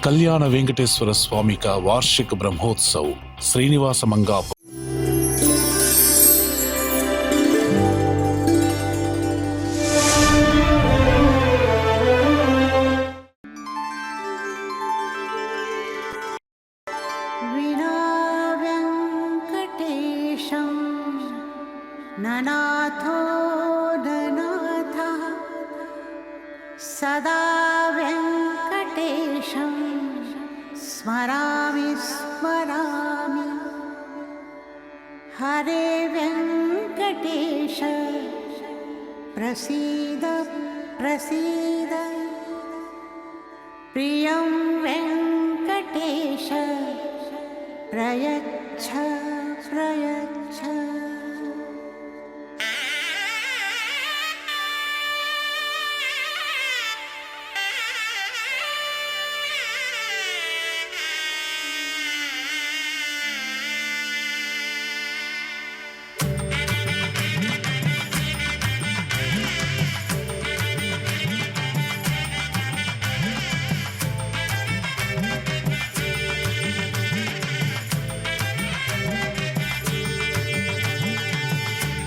कल्याण वेंकटेश्वर स्वामी का वार्षिक ब्रह्मोत्सव श्रीनिवास मंगापुर। ननाथो ननाथः सदा वेङ्कटेशं स्मरामि स्मरामि। हरे वेङ्कटेश प्रसीद प्रसीद। प्रियं वेङ्कटेश प्रयच्छ प्रयच्छ।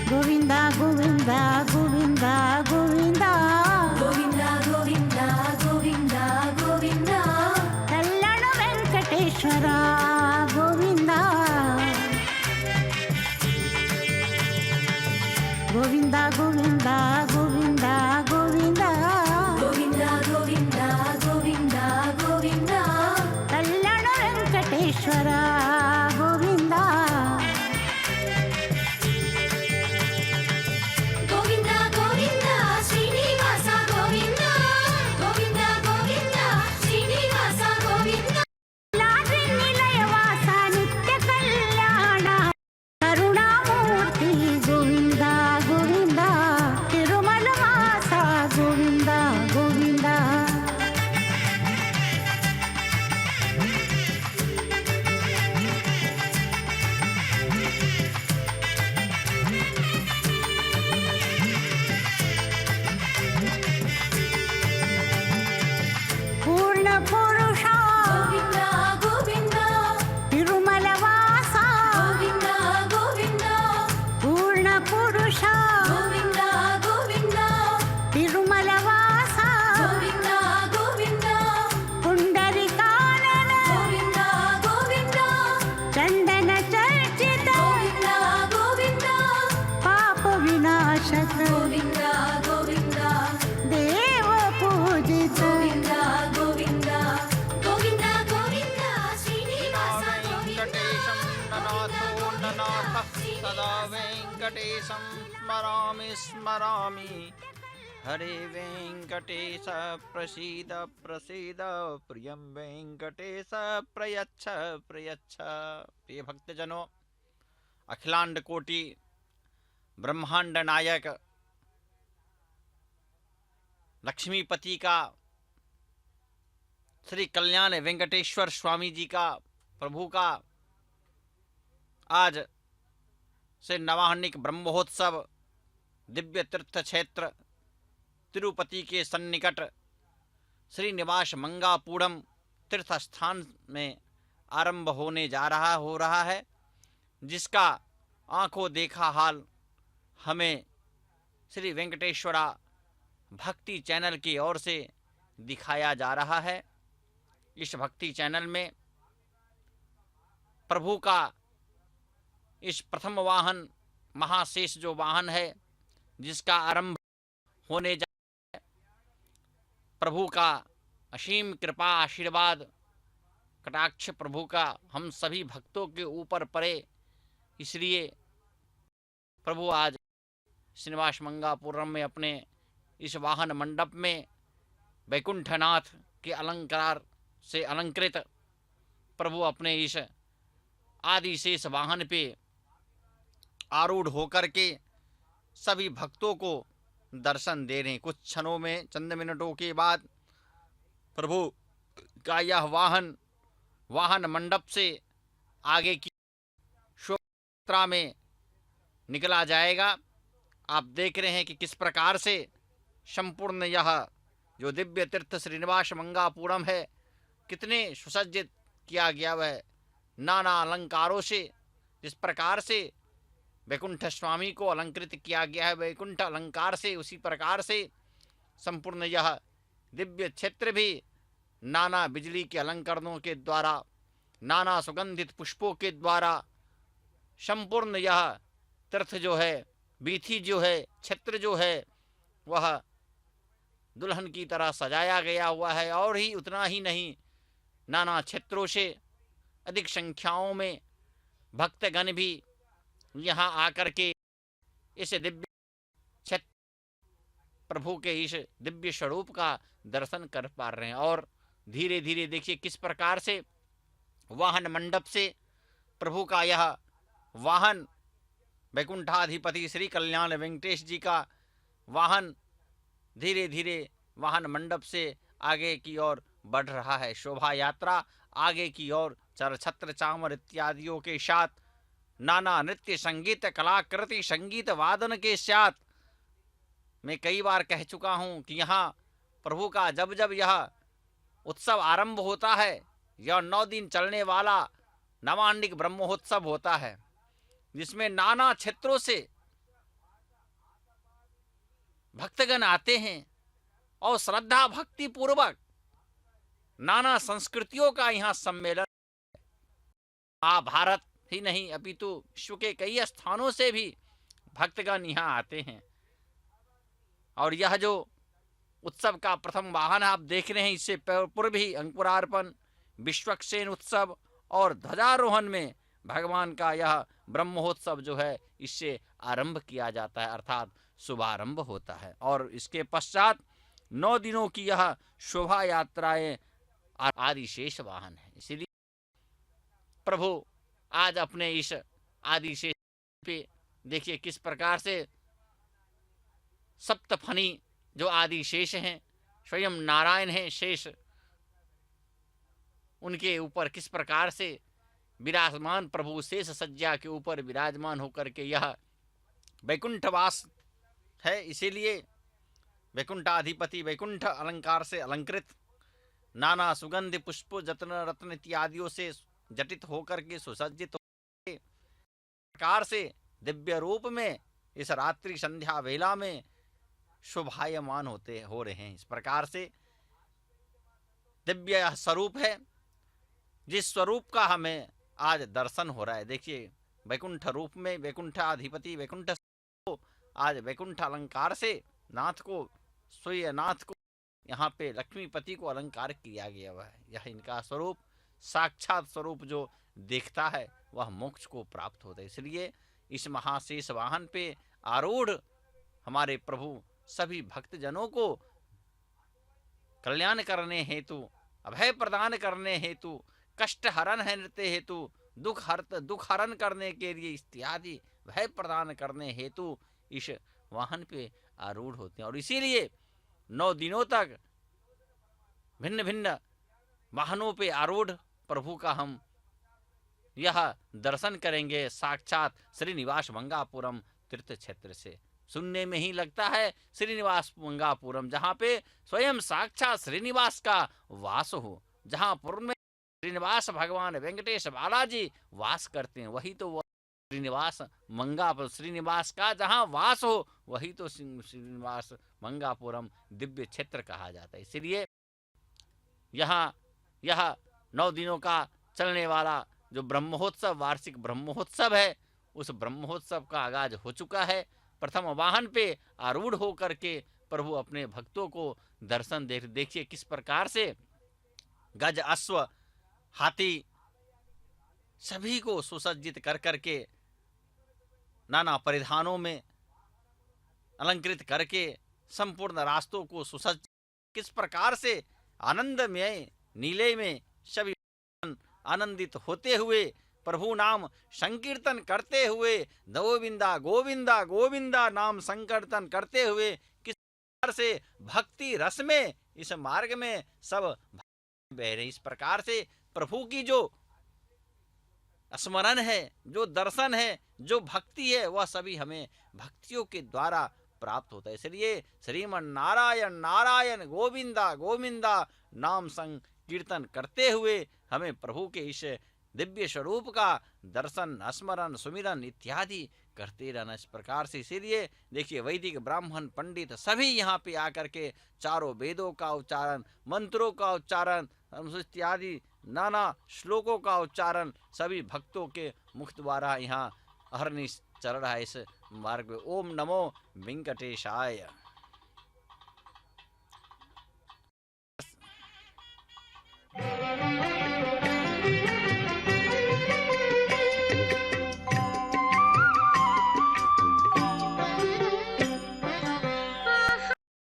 गोविंदा गोविंदा गोविंदा गोविंदा गोविंदा गोविंदा गोविंदा गोविंदा कल्याण वेंकटेश्वर गोविंदा गोविंदा गोविंदा गोविंदा गोविंदा गोविंदा गोविंदा गोविंदा गोविंदा कल्याण वेंकटेश्वर गोविंदा गोविंदा गोविंदा श्रीनिवास गोविंदा गोविंदा गोविंदा श्रीनिवास गोविंदा लाद्रि निलयवास नित्य कल्याण करुणामूर्ति गोविंदा गोविंदा तिरुमल वास गोविंदा गोविंदा। पूर्ण पुरुषा गोविंदा गोविंदा तिरुमल वासा गोविंदा गोविंदा पूर्ण पुरुषा गोविंदा गोविंदा तिरुमल वासा गोविंदा गोविंदा पुंडरीकानन गोविंदा गोविंदा चंदन चर्चित गोविंदा गोविंदा पाप विनाशक गोविंदा गोविंदा देव पूजित गोविंदा गोविंदा गोविंदा गोविंदा श्रीनिवास वेङ्कटेशं ननाथो ननाथः सदा वेङ्कटेशं स्मरामि स्मरामि। हरे वेङ्कटेश प्रसीद प्रसीद। प्रियं वेङ्कटेश प्रयच्छ प्रयच्छ। प्रिय भक्तजनों, अखिलांड कोटि ब्रह्मांड नायक लक्ष्मीपति का श्री कल्याण वेंकटेश्वर स्वामी जी का प्रभु का आज से नवाहनिक ब्रह्मोत्सव दिव्य तीर्थ क्षेत्र तिरुपति के सन्निकट श्रीनिवास मंगापुरम तीर्थ स्थान में आरंभ होने हो रहा है, जिसका आंखों देखा हाल हमें श्री वेंकटेश्वरा भक्ति चैनल की ओर से दिखाया जा रहा है। इस भक्ति चैनल में प्रभु का इस प्रथम वाहन महाशेष जो वाहन है, जिसका आरंभ होने जा रहा है, प्रभु का असीम कृपा आशीर्वाद कटाक्ष प्रभु का हम सभी भक्तों के ऊपर पड़े, इसलिए प्रभु आज श्रीनिवास मंगापुरम में अपने इस वाहन मंडप में वैकुंठनाथ के अलंकार से अलंकृत प्रभु अपने इस आदि शेष वाहन पे आरूढ़ होकर के सभी भक्तों को दर्शन दे रहे हैं। कुछ क्षणों में, चंद मिनटों के बाद प्रभु का यह वाहन मंडप से आगे की शोभा यात्रा में निकला जाएगा। आप देख रहे हैं कि किस प्रकार से संपूर्ण यह जो दिव्य तीर्थ श्रीनिवास मंगापुरम है, कितने सुसज्जित किया गया वह नाना अलंकारों से, जिस प्रकार से वैकुंठ स्वामी को अलंकृत किया गया है वैकुंठ अलंकार से, उसी प्रकार से संपूर्ण यह दिव्य क्षेत्र भी नाना बिजली के अलंकरणों के द्वारा, नाना सुगंधित पुष्पों के द्वारा संपूर्ण यह तीर्थ जो है, बीथी जो है, क्षेत्र जो है, वह दुल्हन की तरह सजाया गया हुआ है। और ही उतना ही नहीं, नाना क्षेत्रों से अधिक संख्याओं में भक्तगण भी यहाँ आकर के इस दिव्य क्षेत्र प्रभु के इस दिव्य स्वरूप का दर्शन कर पा रहे हैं। और धीरे धीरे देखिए किस प्रकार से वाहन मंडप से प्रभु का यह वाहन वैकुंठाधिपति श्री कल्याण वेंकटेश जी का वाहन धीरे धीरे वाहन मंडप से आगे की ओर बढ़ रहा है। शोभा यात्रा आगे की ओर चर छत्र चामर इत्यादियों के साथ, नाना नृत्य संगीत कलाकृति संगीत वादन के साथ, मैं कई बार कह चुका हूँ कि यहाँ प्रभु का जब जब यह उत्सव आरंभ होता है, यह 9 दिन चलने वाला नवान्निक ब्रह्मोत्सव होता है, जिसमें नाना क्षेत्रों से भक्तगण आते हैं और श्रद्धा भक्ति पूर्वक नाना संस्कृतियों का यहाँ सम्मेलन। भारत ही नहीं अपितु विश्व के कई स्थानों से भी भक्तगण यहाँ आते हैं। और यह जो उत्सव का प्रथम वाहन आप देख रहे हैं, इससे पूर्व ही अंकुरार्पण, विश्वक्सेन उत्सव और ध्वजारोहण में भगवान का यह ब्रह्मोत्सव जो है इससे आरंभ किया जाता है, अर्थात शुभारंभ होता है। और इसके पश्चात 9 दिनों की यह शोभा यात्राएं आदिशेष वाहन है। इसलिए प्रभु आज अपने इस आदिशेष पे देखिए किस प्रकार से सप्तफनी जो आदिशेष हैं, स्वयं नारायण हैं शेष, उनके ऊपर किस प्रकार से विराजमान प्रभु शेष सज्जा के ऊपर विराजमान होकर के यह वैकुंठवास है। इसीलिए वैकुंठाधिपति वैकुंठ अलंकार से अलंकृत, नाना सुगंध पुष्प जतन रत्न इत्यादियों से जटित होकर के सुसज्जित प्रकार से दिव्य रूप में इस रात्रि संध्या वेला में शोभायमान हो रहे हैं। इस प्रकार से दिव्य स्वरूप है, जिस स्वरूप का हमें आज दर्शन हो रहा है। देखिए वैकुंठ रूप में वैकुंठाधिपति वैकुंठ को आज वैकुंठ अलंकार से नाथ को, सूर्य नाथ को, यहाँ पे लक्ष्मीपति को अलंकार किया गया हुआ है। यह इनका स्वरूप, साक्षात स्वरूप जो देखता है वह मोक्ष को प्राप्त होता है। इसलिए इस महाशेष वाहन पे आरूढ़ हमारे प्रभु सभी भक्तजनों को कल्याण करने हेतु, अभय प्रदान करने हेतु, कष्ट हरण है नृत्य हेतु, दुख हरण करने के लिए इत्यादि भय प्रदान करने हेतु इस वाहन पे आरूढ़ होते हैं। और इसीलिए 9 दिनों तक भिन्न भिन्न वाहनों पे आरूढ़ प्रभु का हम यह दर्शन करेंगे साक्षात श्रीनिवास मंगापुरम तीर्थ क्षेत्र से। सुनने में ही लगता है श्रीनिवास मंगापुरम, जहाँ पे स्वयं साक्षात श्रीनिवास का वास हो, जहाँ पूर्व में श्रीनिवास भगवान वेंकटेश बालाजी वास करते हैं, वही तो श्रीनिवास मंगापुरम, श्रीनिवास का जहाँ वास हो वही तो श्रीनिवास मंगापुरम दिव्य क्षेत्र कहा जाता है। इसलिए यहाँ यह 9 दिनों का चलने वाला जो ब्रह्मोत्सव, वार्षिक ब्रह्मोत्सव है, उस ब्रह्मोत्सव का आगाज हो चुका है। प्रथम वाहन पे आरूढ़ होकर के प्रभु अपने भक्तों को दर्शन देखिए किस प्रकार से गज, अश्व, हाथी सभी को सुसज्जित कर करके नाना परिधानों में अलंकृत करके संपूर्ण रास्तों को सुसज्जित, किस प्रकार से आनंदमय नीले में सभी आनंदित होते हुए प्रभु नाम संकीर्तन करते हुए, गोविंदा गोविंदा गोविंदा नाम संकीर्तन करते हुए किस प्रकार से भक्ति रस में इस मार्ग में सब बह रहे। इस प्रकार से प्रभु की जो स्मरण है, जो दर्शन है, जो भक्ति है, वह सभी हमें भक्तियों के द्वारा प्राप्त होता है। इसलिए श्रीमन नारायण नारायण गोविंदा गोविंदा नाम संग कीर्तन करते हुए हमें प्रभु के इस दिव्य स्वरूप का दर्शन, स्मरण, सुमिरन इत्यादि करते रहना। इस प्रकार से इसीलिए देखिए वैदिक ब्राह्मण पंडित सभी यहाँ पे आकर के चारों वेदों का उच्चारण, मंत्रों का उच्चारण इत्यादि नाना श्लोकों का उच्चारण सभी भक्तों के मुख द्वारा यहाँ अहरनिश चल रहा है इस मार्ग में। ओम नमो वेंकटेशाय।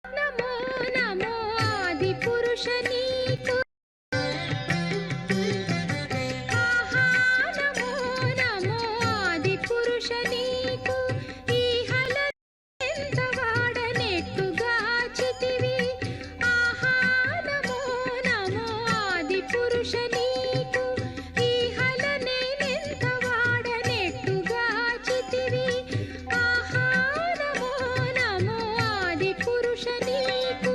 నమో నమో ఆది పురుష నీకు ఆహా నమో నమో ఆది పురుష నీకు ఈహల ఎంత వాడనెట్టుగా చితివి ఆహా నమో నమో ఆది పురుష నీకు ఈహల నేనెంత వాడనెట్టుగా చితివి ఆహా నమో నమో ఆది పురుష నీకు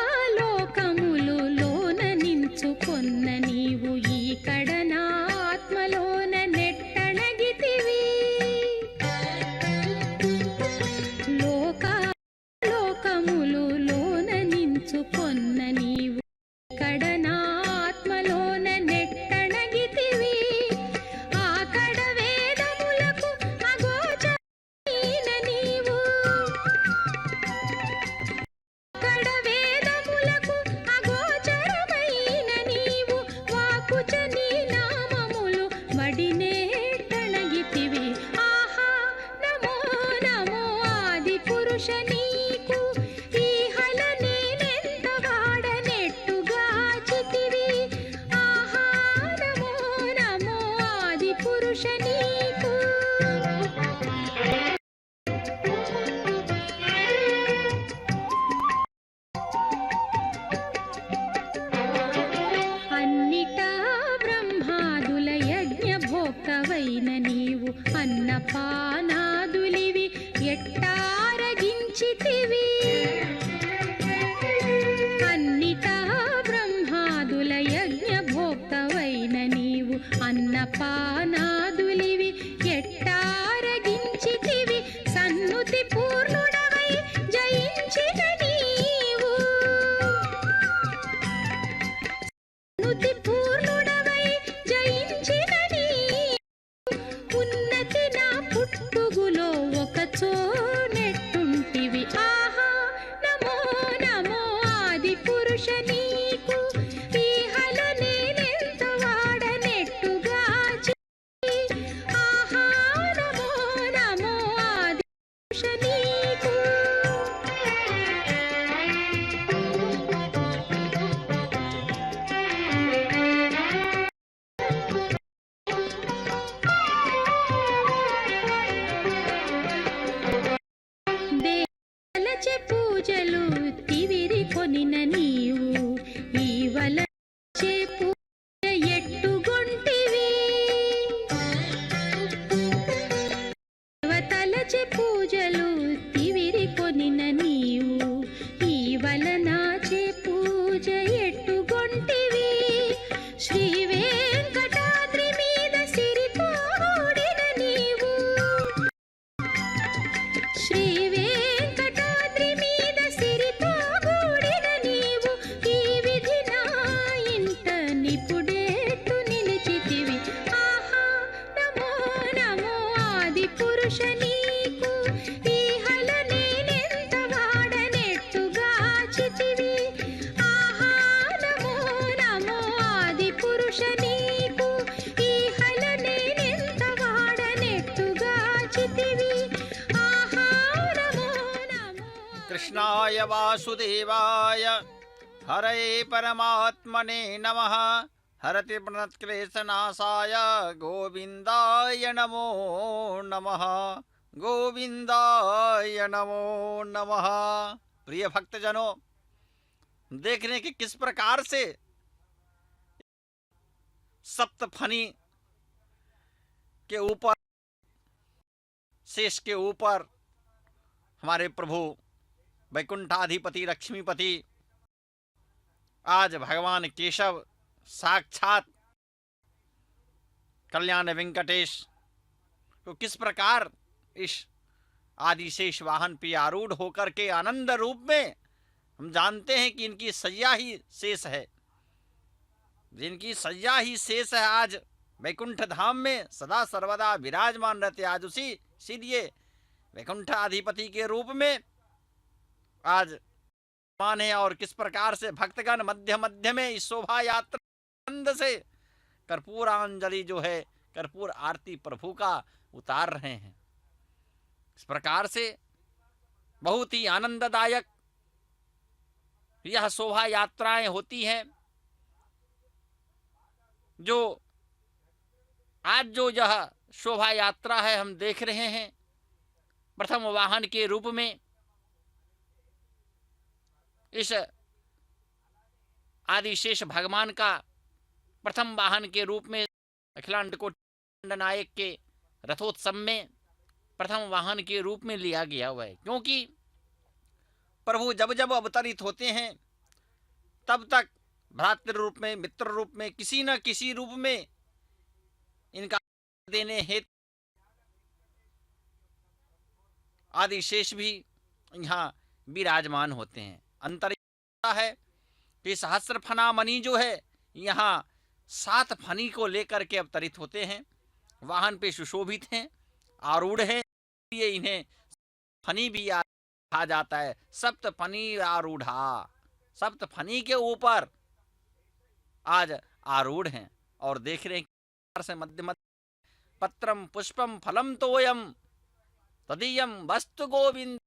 లోకాలోకములు లోన నించుకొన్న నీవు ఈ కడన ఆత్మలోన నెట్టణగితివి లోకములు లోన నించుకొన్న నీవు కడన ఆత్మలోన నెట్టణగితివి ఆకడ వేదములకు అగోచరైన నీవు కడ వేదములకు అగోచరమైన నీవు వాకుచ నీ నామములు వడినే తణగితివి ఆహా నమో నమో ఆది పురుష నీకు ఈహల నేనెంత వాడనెట్టుగా చితివి ఆహా నమో నమో ఆది పురుష నీకు అన్నిటా బ్రహ్మాదుల యజ్ఞ భోక్తవైన నీవు అన్నపానాదులివి ఎట్టారగించితివి అన్నిటా బ్రహ్మాదుల యజ్ఞ భోక్తవైన నీవు అన్నపానాదులివి ఎట్టారగించితివి సన్నుతి పూర్ణుడవై జయించిన నీవు నుతి పూర్ణుడవై జయించిన ఉన్నతి నా పుట్టుగులో ఒక చోనెట్టుంటివి ఆహా నమో నమో ఆది పురుష నీకు ఈహల నేనెంత వాడనెట్టుగా చితివి ఆహా నమో నమో ఆది పురుష నీకు దేవలచే పూజలు తివిరి కొనిన నీవు ఈవలచే పూజ ఎట్టుగొంటివి దేవతలచే పూజలు తివిరి కొనిన నీవు ఈవలనాచే పూజ ఎట్టుగొంటివి శ్రీ వెంకటాద్రి మీద సిరితోడిన నీవు శ్రీ వెంకటాద్రి మీద సిరితో కూడిన నీవు ఈ విధి నా ఇంట నిపుడేట్టు నిలిచితివి ఆహా నమో నమో ఆది పురుష నీకు ఈహల నేనెంత వాడనెట్టుగా చితివి ఆహా నమో నమో ఆది పురుష నీకు ఈహల నేనెంత వాడనెట్టుగా చితివి ఆహా నమో నమో कृष्णाय वासुदेवाय हरे परमात्मने नमः। हरति प्रणतक्लेशनाशाय गोविंदाय नमो नमः। गोविंदाय नमो नमः। प्रिय भक्तजनों, देखने की किस प्रकार से सप्तफनी के ऊपर, शेष के ऊपर हमारे प्रभु वैकुंठाधिपति लक्ष्मीपति आज भगवान केशव साक्षात कल्याण वेंकटेश तो किस प्रकार इस आदिशेष वाहन पे आरूढ़ होकर के आनंद रूप में, हम जानते हैं कि इनकी सैया ही शेष है, जिनकी सैया ही शेष है, आज वैकुंठ धाम में सदा सर्वदा विराजमान रहते। आज उसी इसीलिए वैकुंठ अधिपति के रूप में आज मान है। और किस प्रकार से भक्तगण मध्य मध्य में इस शोभा यात्रा आनंद से कर्पूरांजलि जो है, कर्पूर आरती प्रभु का उतार रहे हैं। इस प्रकार से बहुत ही आनंददायक यह शोभा यात्राएं होती हैं। जो आज जो यह शोभा यात्रा है हम देख रहे हैं, प्रथम वाहन के रूप में इस आदिशेष भगवान का प्रथम वाहन के रूप में अखिलांड कोटि नायक के रथोत्सव में प्रथम वाहन के रूप में लिया गया हुआ है। क्योंकि प्रभु जब जब अवतरित होते हैं तब तक भ्रातृ रूप में, मित्र रूप में, किसी न किसी रूप में इनका देने हेतु आदिशेष भी यहाँ विराजमान होते हैं। अंतर है कि सहस्र फना मणि जो है यहाँ 7 फनी को लेकर के अवतरित होते हैं, वाहन पे सुशोभित हैं, आरूढ़ हैं, ये इन्हें फनी भी कहा जाता है। सप्त फनी आरूढ़ा, सप्त फनी के ऊपर आज आरूढ़ हैं। और देख रहे हैं से मध्य मध्य पत्रम पुष्पम फलम तोयम तदीयम वस्तु गोविंद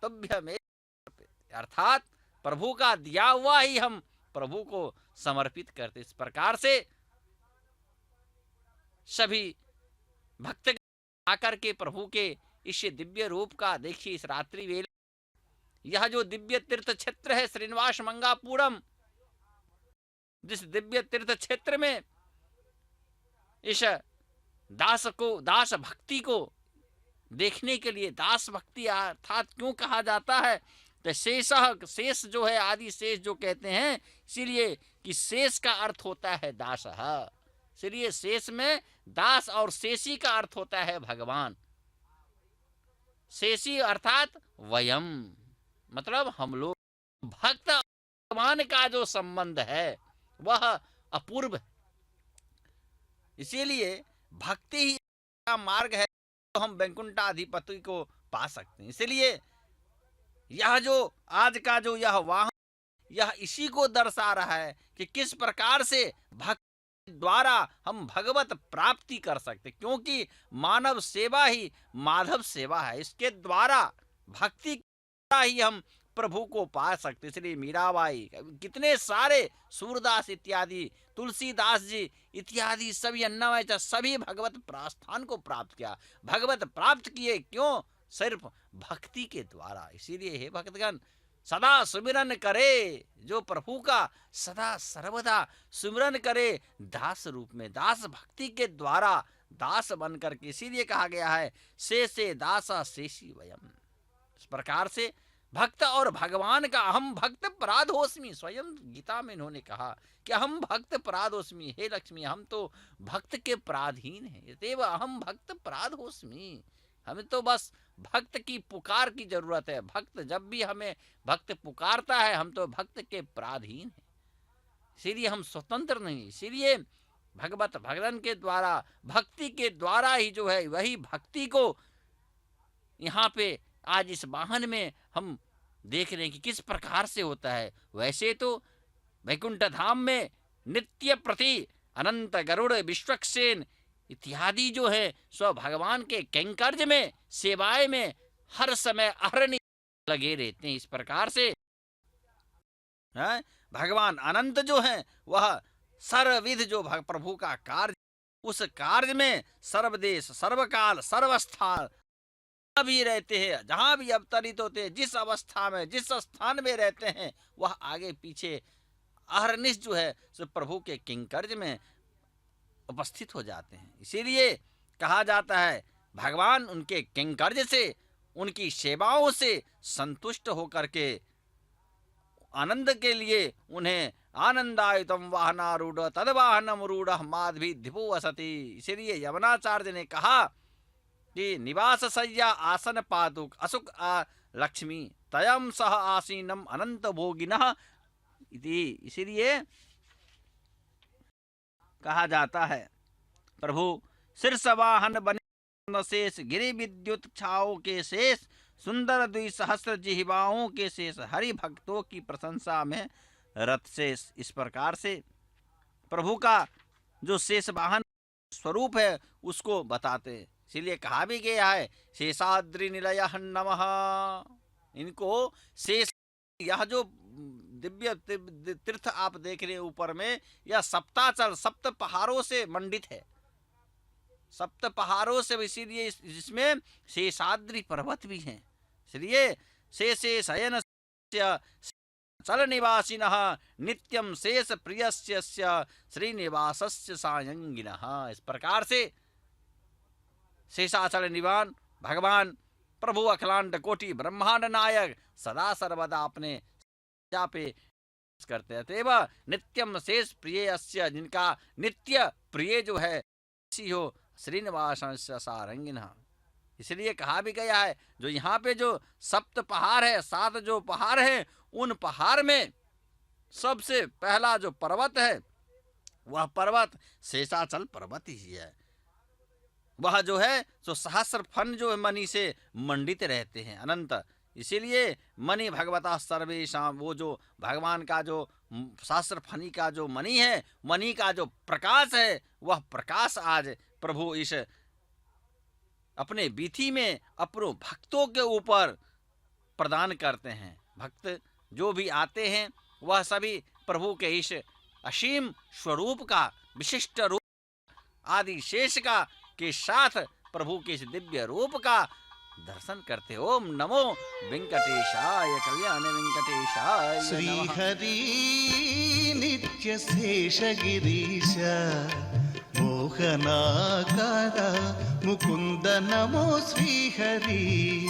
तुभ्यमेव, अर्थात प्रभु का दिया हुआ ही हम प्रभु को समर्पित करते। इस प्रकार से सभी भक्त आकर के प्रभु के इस दिव्य रूप का देखिए। इस रात्रि वेले यह जो दिव्य तीर्थ क्षेत्र है श्रीनिवास मंगापुरम, जिस दिव्य तीर्थ क्षेत्र में इस दास को, दास भक्ति को देखने के लिए, दास भक्ति अर्थात क्यों कहा जाता है तो शेष जो है, आदि शेष जो कहते हैं, इसीलिए कि शेष का अर्थ होता है दास। इसलिए शेष में दास और शेषी का अर्थ होता है भगवान। शेषी अर्थात वयम, मतलब हम लोग। भक्त भगवान का जो संबंध है वह अपूर्व है। इसीलिए भक्ति ही का मार्ग है तो हम वैकुंठाधिपति को पा सकते हैं। इसलिए यह जो आज का जो यह वाहन, यह इसी को दर्शा रहा है कि किस प्रकार से भक्ति द्वारा हम भगवत प्राप्ति कर सकते, क्योंकि मानव सेवा ही माधव सेवा है। इसके द्वारा भक्ति ही हम प्रभु को पा सकते। इसलिए मीराबाई, कितने सारे सूरदास इत्यादि, तुलसीदास जी इत्यादि सभी अन्नमय सभी भगवत प्रास्थान को प्राप्त किया। भगवत प्राप्त किए क्यों? सिर्फ भक्ति के द्वारा। इसीलिए हे भक्तगण, सदा सुमिरन करे, जो प्रभु का सदा सर्वदा सुमिरन करे दास रूप में, दास भक्ति के द्वारा दास बन करके। इसीलिए कहा गया है से दासा शेषी वयम। इस प्रकार से भक्त और भगवान का अहम भक्त पराधोस्मि, स्वयं गीता में इन्होंने कहा कि हम भक्त पराधोस्मि, हे लक्ष्मी हम तो भक्त के पराधीन हैं। अतएव अहम भक्त पराधोस्मि, हमें तो बस भक्त की पुकार की जरूरत है। भक्त जब भी हमें भक्त पुकारता है हम तो भक्त के पराधीन हैं, इसीलिए हम स्वतंत्र नहीं। इसीलिए भगवत भगवान के द्वारा, भक्ति के द्वारा ही जो है वही भक्ति को यहाँ पे आज इस वाहन में हम देख रहे हैं कि किस प्रकार से होता है। वैसे तो वैकुंठ धाम में नित्य प्रति अनंत गरुड़ विश्वक्सेन इत्यादि जो है सो भगवान के कैंकर्य में, सेवाएं में हर समय अहरनि लगे रहते हैं। इस प्रकार से भगवान अनंत जो है वह सर्वविध जो प्रभु का कार्य, उस कार्य में सर्वदेश सर्वकाल सर्वस्थान भी रहते हैं। जहां भी अवतरित होते हैं, जिस अवस्था में जिस स्थान में रहते हैं, वह आगे पीछे अहरनिश जो है सो प्रभु के किंकर्य में उपस्थित हो जाते हैं। इसीलिए कहा जाता है भगवान उनके किंकर्य से, उनकी सेवाओं से संतुष्ट होकर के आनंद के लिए उन्हें आनंदायतम वाहनारूढ़ तदवाहनम रूढ़ माधवी धिपो वसति। इसीलिए यवनाचार्य ने कहा कि निवास सय्या आसन पादुक असुख लक्ष्मी तयम सह आसीनम अनंत भोगिनः इति। इसीलिए कहा जाता है प्रभु शीर्षवाहन बने शेष, गिरि विद्युत छाओं के शेष, सुंदर द्विसहस्र जिह्वाओं के शेष, हरि भक्तों की प्रशंसा में रथ शेष। इस प्रकार से प्रभु का जो शेष वाहन स्वरूप है उसको बताते हैं। इसीलिए कहा भी गया है शेषाद्रि निलय नमः। इनको शेष, यह जो दिव्य तीर्थ आप देख रहे हैं ऊपर में, यह सप्ताचल सप्त पहाड़ों से मंडित है, सप्त पहाड़ों से। इसीलिए जिसमें शेषाद्रि पर्वत भी हैं। इसलिए शेषे शयन चल निवासिनः नित्यम शेष प्रियस्य श्रीनिवासस्य सायंगिनः। इस प्रकार से शेषाचल निवान भगवान प्रभु अखिलांड कोटि ब्रह्मांड नायक सदा सर्वदा अपने पे करते रहते हैं। नित्यम शेष प्रिय, जिनका नित्य प्रिय जो है इसी हो श्रीनिवास सारंगिनः। इसलिए कहा भी गया है जो यहाँ पे जो सप्त पहाड़ है, 7 जो पहाड़ है, उन पहाड़ में सबसे पहला जो पर्वत है वह पर्वत शेषाचल पर्वत ही है। वह जो है तो सहस्र फन जो मणि से मंडित रहते हैं, अनंत। इसीलिए मणि भगवता सर्वेशाम, वो जो भगवान का जो सहस्र फनी का जो मणि है, मणि का जो प्रकाश है, वह प्रकाश आज प्रभु इस अपने बीथी में अपनों भक्तों के ऊपर प्रदान करते हैं। भक्त जो भी आते हैं वह सभी प्रभु के इस असीम स्वरूप का, विशिष्ट रूप आदि शेष का के साथ प्रभु के इस दिव्य रूप का दर्शन करते। ओम नमो वेंकटेशाय कल्याण वेंकटेशाय श्री नमः। हरि नित्य शेष गिरीश मोहनाकार मुकुंद नमो श्री हरि।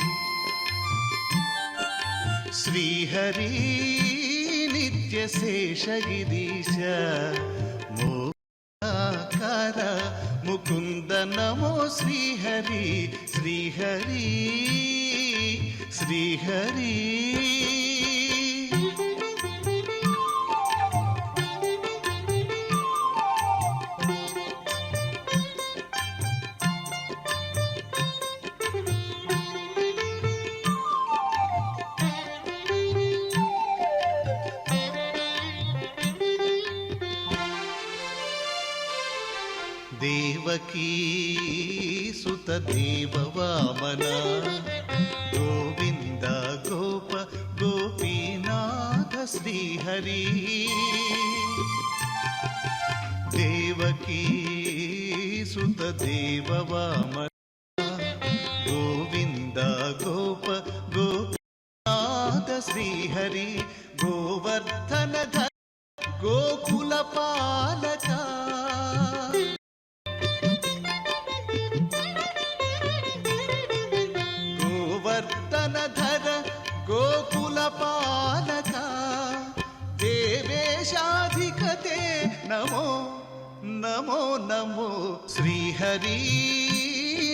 श्री हरि नित्य शेष गिरीश मोहनाकार मुकुंद नमो श्री हरि। श्री हरि श्री हरि। देवकी सुत देव वामन गोविंद गोप गोपीनाथ श्री हरि। देवकी सुत देव वामन गोविंद गोप गोपीनाथ श्री हरि। गोवर्धन धर गोकुल पालका धर गोकुल पालका देवेशाधिकते नमो नमो नमो। श्री हरि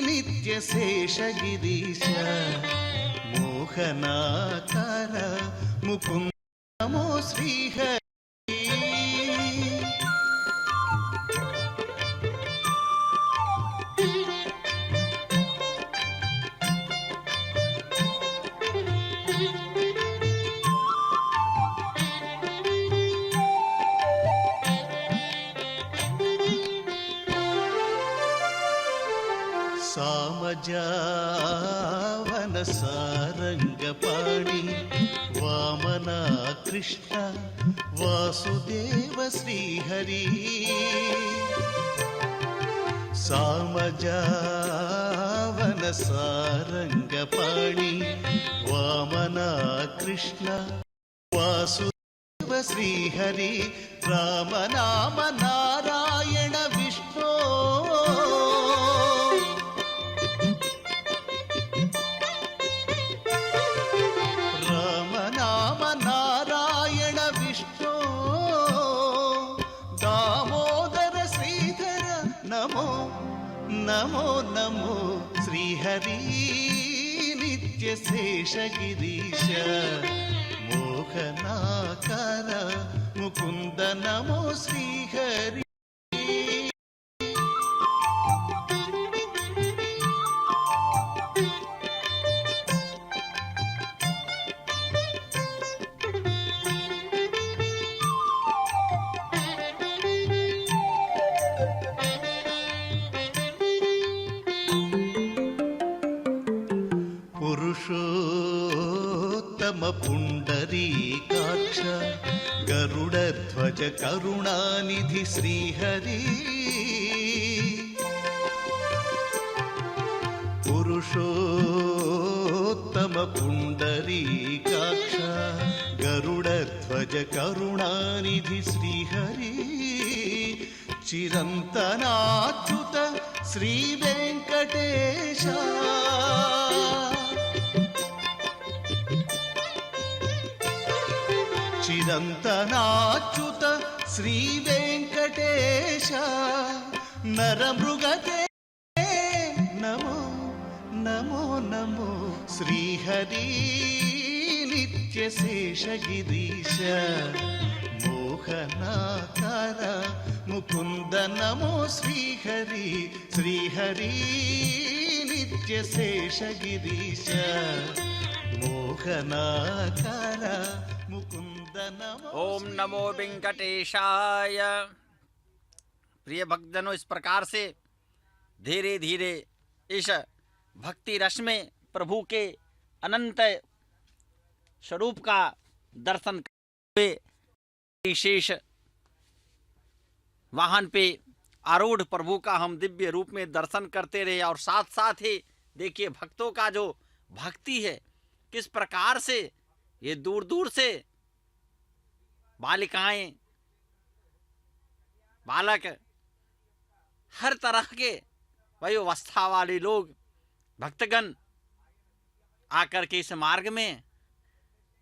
नित्य शेष गिरीश मोहनाकार मुकुंद नमो श्री हरि। सामजावन सारंगपाणि वामना कृष्ण वासुदेव श्री हरि। सामजावन सारंगपाणि वामना कृष्ण वासुदेव श्री हरि। राम नाम नारायण विष्णु नित्य शेषगिरीश मोहनाकार मुकुंद नमो श्रीहरि पुरुषोत्तम पुंडरीकाक्ष गरुडध्वज करुणानिधि श्रीहरि पुरुषोत्तम पुंडरीकाक्ष गरुडध्वज करुणानिधि श्रीहरि चिरंतनाच्युत श्री वेंकटेश चिरंतनाच्युत श्री वेंकटेश नरमृगते नमो नमो नमो श्रीहरि नित्य शेषगिरीश मोहनाकार मुकुंद नमो श्रीहरि श्रीहरि नित्य शेषगिरीश मोहनाकार मुकुंद नमो ओम नमो वेंकटेशाय। प्रिय भक्तजनों, इस प्रकार से धीरे धीरे इस भक्ति रस में प्रभु के अनंत स्वरूप का दर्शन करते हुए विशेष वाहन पे आरूढ़ प्रभु का हम दिव्य रूप में दर्शन करते रहे और साथ साथ ही देखिए भक्तों का जो भक्ति है किस प्रकार से ये दूर दूर से बालिकाएं बालक हर तरह के वयोवस्था वाले लोग भक्तगण आकर के इस मार्ग में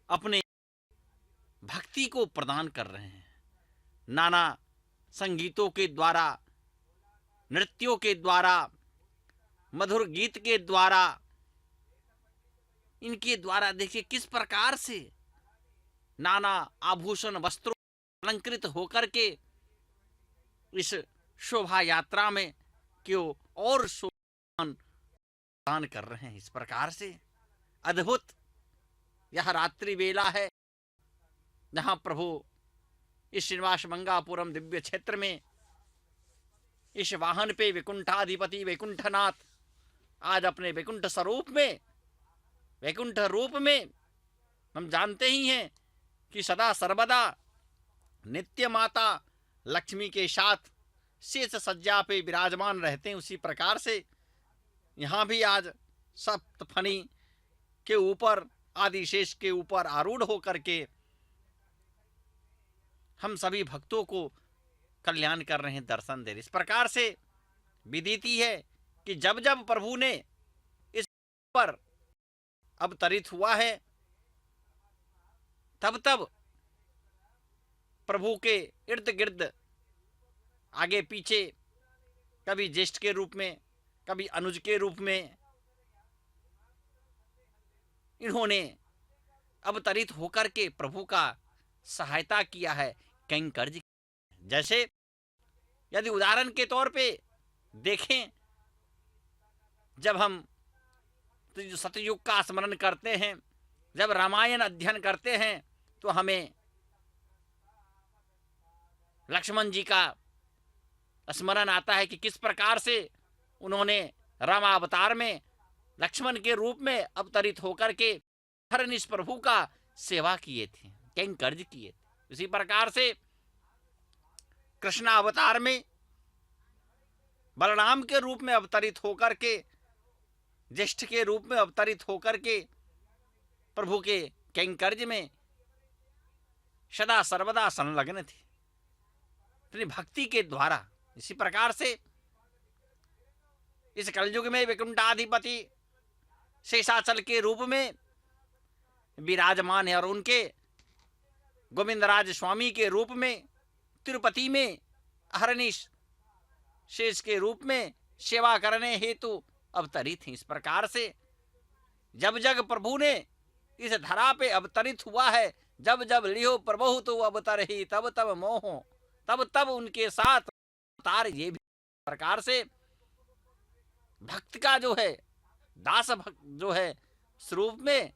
अपने भक्ति को प्रदान कर रहे हैं। नाना संगीतों के द्वारा, नृत्यों के द्वारा, मधुर गीत के द्वारा, इनके द्वारा देखिए किस प्रकार से नाना आभूषण वस्त्रों अलंकृत होकर के इस शोभा यात्रा में क्यों और शोभा प्रदान कर रहे हैं। इस प्रकार से अद्भुत यह रात्रि वेला है जहां प्रभु इस श्रीनिवास मंगापुरम दिव्य क्षेत्र में इस वाहन पे वैकुंठाधिपति वैकुंठनाथ आज अपने वैकुंठ स्वरूप में, वैकुंठ रूप में हम जानते ही हैं कि सदा सर्वदा नित्य माता लक्ष्मी के साथ शेष सज्जा पे विराजमान रहते हैं। उसी प्रकार से यहाँ भी आज सप्तफनी के ऊपर आदिशेष के ऊपर आरूढ़ होकर के हम सभी भक्तों को कल्याण कर रहे हैं, दर्शन दे रहे। इस प्रकार से विदिती है कि जब जब प्रभु ने इस पर अवतरित हुआ है तब तब प्रभु के इर्द गिर्द आगे पीछे कभी ज्येष्ठ के रूप में, कभी अनुज के रूप में इन्होंने अवतरित होकर के प्रभु का सहायता किया है कैंकर्ज। जैसे यदि उदाहरण के तौर पे देखें, जब हम सतयुग का स्मरण करते हैं, जब रामायण अध्ययन करते हैं तो हमें लक्ष्मण जी का स्मरण आता है कि किस प्रकार से उन्होंने रामावतार में लक्ष्मण के रूप में अवतरित होकर के हरनिश प्रभु का सेवा किए थे, कैंकर्ज किए थे। इसी प्रकार से कृष्ण अवतार में बलराम के रूप में अवतरित होकर के, ज्येष्ठ के रूप में अवतरित होकर के प्रभु के कैंकर्ज में सदा सर्वदा संलग्न थे अपनी भक्ति के द्वारा। इसी प्रकार से इस कलयुग में वैकुंठाधिपति शेषाचल के रूप में विराजमान है और उनके गोविंदराज स्वामी के रूप में तिरुपति में अहरनिश शेष के रूप में सेवा करने हेतु अवतरित हैं। इस प्रकार से जब जग प्रभु ने इस धरा पे अवतरित हुआ है, जब जब लियो प्रभु तो अवतरही, तब तब मोहो, तब तब उनके साथ अवतार। ये भी प्रकार से भक्त का जो है, दास भक्त जो है, स्वरूप में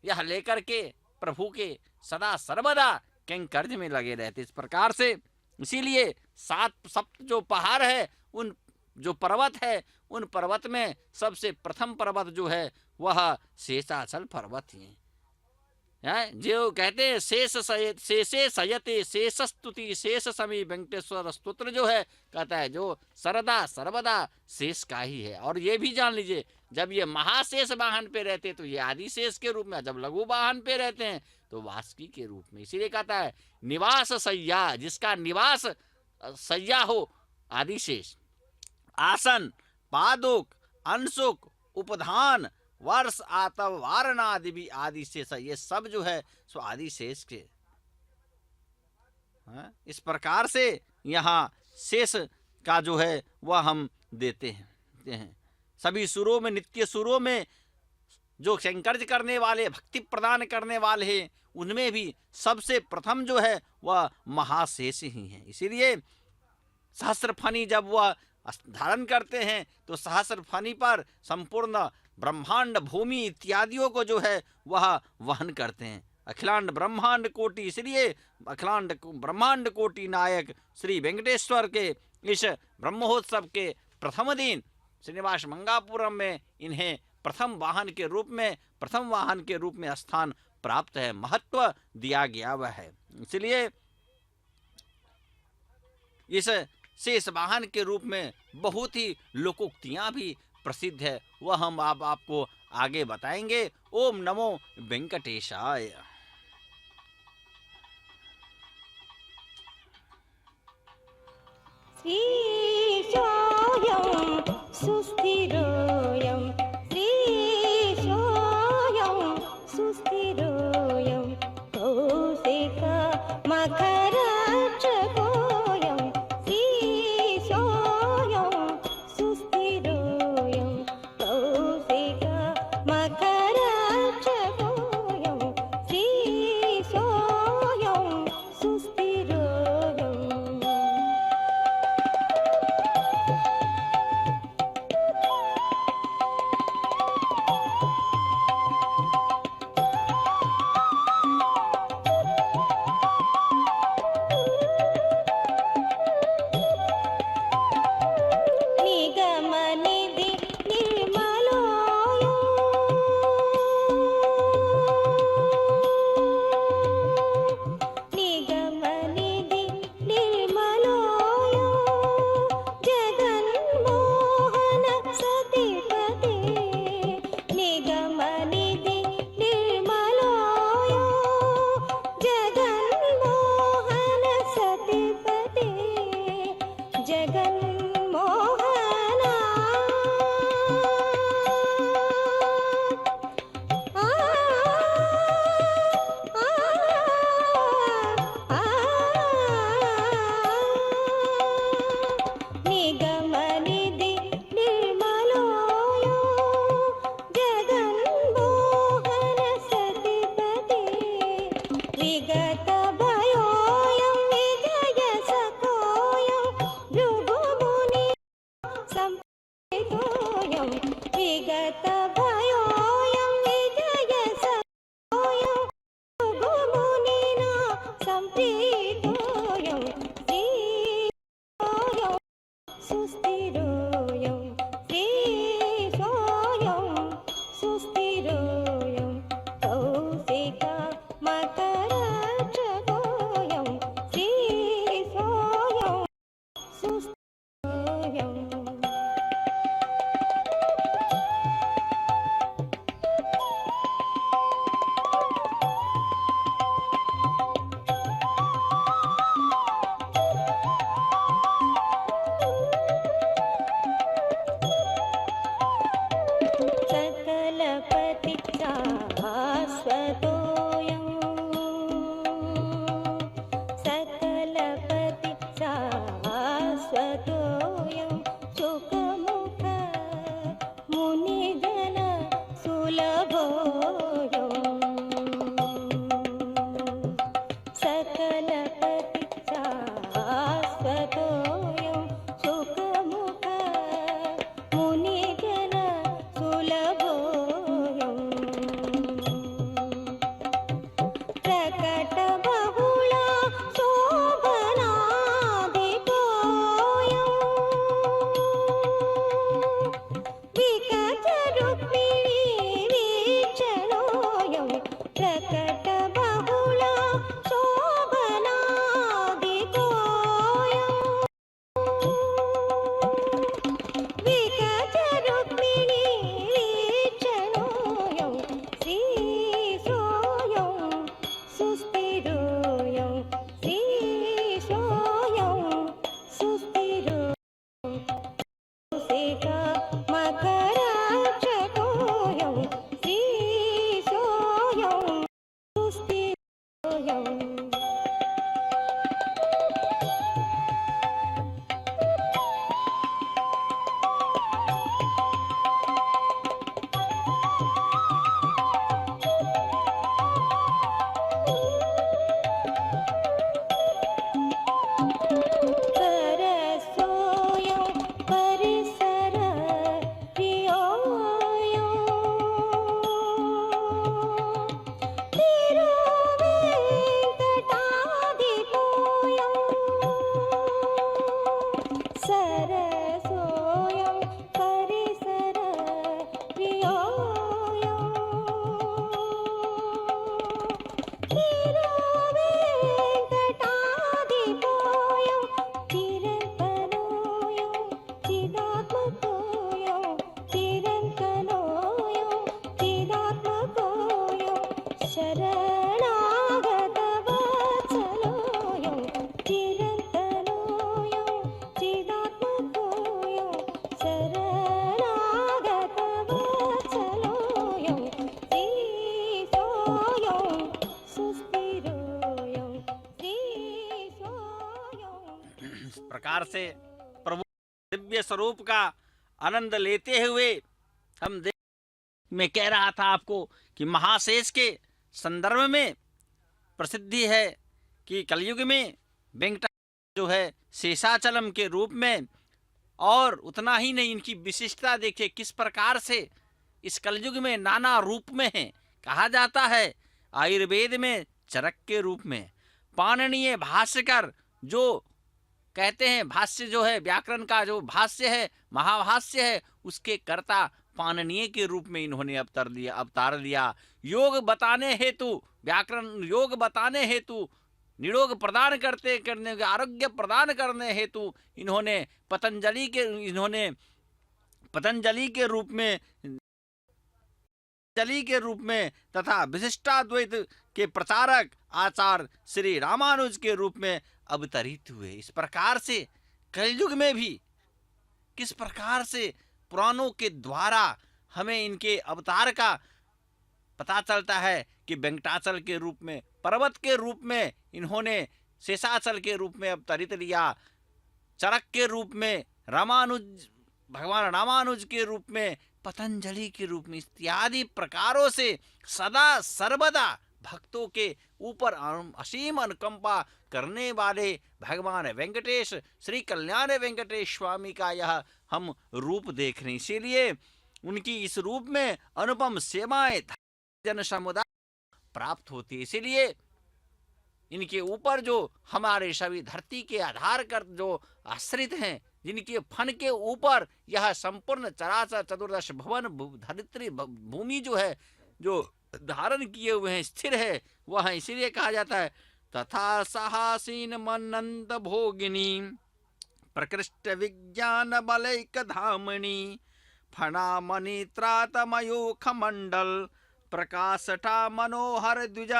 यह लेकर के प्रभु के सदा सर्वदा कैंकर्ज में लगे रहते। इस प्रकार से इसीलिए सात सप्त जो पहाड़ है, उन जो पर्वत है, उन पर्वत में सबसे प्रथम पर्वत जो है वह शेषाचल पर्वत ही है। जो कहते हैं शेषे सयते शेष स्तुति शेष समी वेंकटेश्वर स्तोत्र जो है, कहता है जो सर्वदा सर्वदा शेष का ही है। और ये भी जान लीजिए, जब ये महाशेष वाहन पे रहते तो ये आदि शेष के रूप में, जब लघु वाहन पे रहते हैं तो वासुकी के रूप में। इसीलिए कहता है निवास सैया, जिसका निवास सैया हो आदिशेष, आसन पादुक अंशुक उपधान वर्ष आतव वारणादि भी आदिशेष, ये सब जो है सो आदिशेष के। इस प्रकार से यहाँ शेष का जो है वह हम देते हैं। सभी सुरों में, नित्य सुरों में जो शंकर्ज करने वाले, भक्ति प्रदान करने वाले हैं, उनमें भी सबसे प्रथम जो है वह महाशेष ही है। इसीलिए सहस्र फनी जब वह धारण करते हैं तो सहस्र फनी पर संपूर्ण ब्रह्मांड भूमि इत्यादियों को जो है वह वहन करते हैं। अखिलांड ब्रह्मांड कोटि, इसलिए अखिलांड ब्रह्मांड कोटि नायक श्री वेंकटेश्वर के इस ब्रह्मोत्सव के प्रथम दिन श्रीनिवास मंगापुरम में इन्हें प्रथम वाहन के रूप में स्थान प्राप्त है, महत्व दिया गया वह है। इसलिए इस शेष वाहन के रूप में बहुत ही लोकोक्तियां भी प्रसिद्ध है, वह हम आपको आगे बताएंगे। ओम नमो वेंकटेशाय। श्रीशोऽयं सुस्थिरोऽयं श्रीशोऽयं सुस्थिरोऽयं कौशिकमकरक्षकोऽयं श्रीशोऽयं सुस्थिरोऽयं कौशिकमकरक्षकोऽयं श्रीशोऽयं सुस्थिरोऽयं। रुक्मिणी वीक्षणोऽयं प्रकटबहुला शोभनादिकोऽयम् विकटरुक्मिणी वीक्षणोऽयं श्रीशोऽयं सुस्थिरोऽयं श्रीशोऽयं सुस्थिरोऽयं सेका मकरक्षकोऽयं श्रीशोऽयं सुस्थिरोऽयम् सरसोऽयं परिसरप्रियोऽयं तिरुवेङ्कटाधिपोऽयं सरसोऽयं परिसरप्रियोऽयं तिरुवेङ्कटाधिपोऽयं चिरन्तनोऽयं चिदात्मकोऽयं चिरन्तनोऽयं चिदात्मकोऽयं शरणागतवत्सलोऽयं चिरन्तनोऽयं चिदात्मकोऽयं शरणागतवत्सलोऽयं श्रीशोऽयं सुस्थिरोऽयं श्रीशोऽयं इस प्रकार से प्रभु दिव्य स्वरूप का आनंद लेते हुए हम देख मैं कह रहा था आपको कि महाशेष के संदर्भ में प्रसिद्धि है कि कलयुग में वेंकटा जो है शेषाचलम के रूप में, और उतना ही नहीं इनकी विशिष्टता देखिए किस प्रकार से इस कलयुग में नाना रूप में है। कहा जाता है आयुर्वेद में चरक के रूप में, पाणिनीय भाष्यकर जो कहते हैं भाष्य जो है व्याकरण का जो भाष्य है महाभाष्य है उसके कर्ता पाणिनीय के रूप में इन्होंने अवतार लिया। योग बताने हेतु व्याकरण योग बताने हेतु निरोग प्रदान करने आरोग्य प्रदान करने हेतु इन्होंने पतंजलि के रूप में तथा विशिष्टाद्वैत के प्रचारक आचार्य श्री रामानुज के रूप में अवतरित हुए। इस प्रकार से कलयुग में भी किस प्रकार से पुराणों के द्वारा हमें इनके अवतार का पता चलता है कि वेंकटाचल के रूप में, पर्वत के रूप में इन्होंने शेषाचल के रूप में अवतरित लिया, चरक के रूप में भगवान रामानुज के रूप में, पतंजलि के रूप में, इत्यादि प्रकारों से सदा सर्वदा भक्तों के ऊपर असीम अनुकंपा करने वाले भगवान वेंकटेश श्री कल्याण वेंकटेश स्वामी का यह हम रूप देख रहे हैं। इसीलिए उनकी इस रूप में अनुपम सेवाएं जन समुदाय प्राप्त होती है। इसीलिए इनके ऊपर जो हमारे सभी धरती के आधार कर जो आश्रित हैं, जिनके फन के ऊपर यह संपूर्ण चराचर चतुर्दश भवन धरित्री भूमि जो है जो धारण किए हुए हैं स्थिर है वह इसीलिए कहा जाता है तथा साहसीन मनंत भोगिनी प्रकृष्ट विज्ञान बलैक धामनी फणामणि त्रातमयूख मंडल प्रकाशटा मनोहर द्विज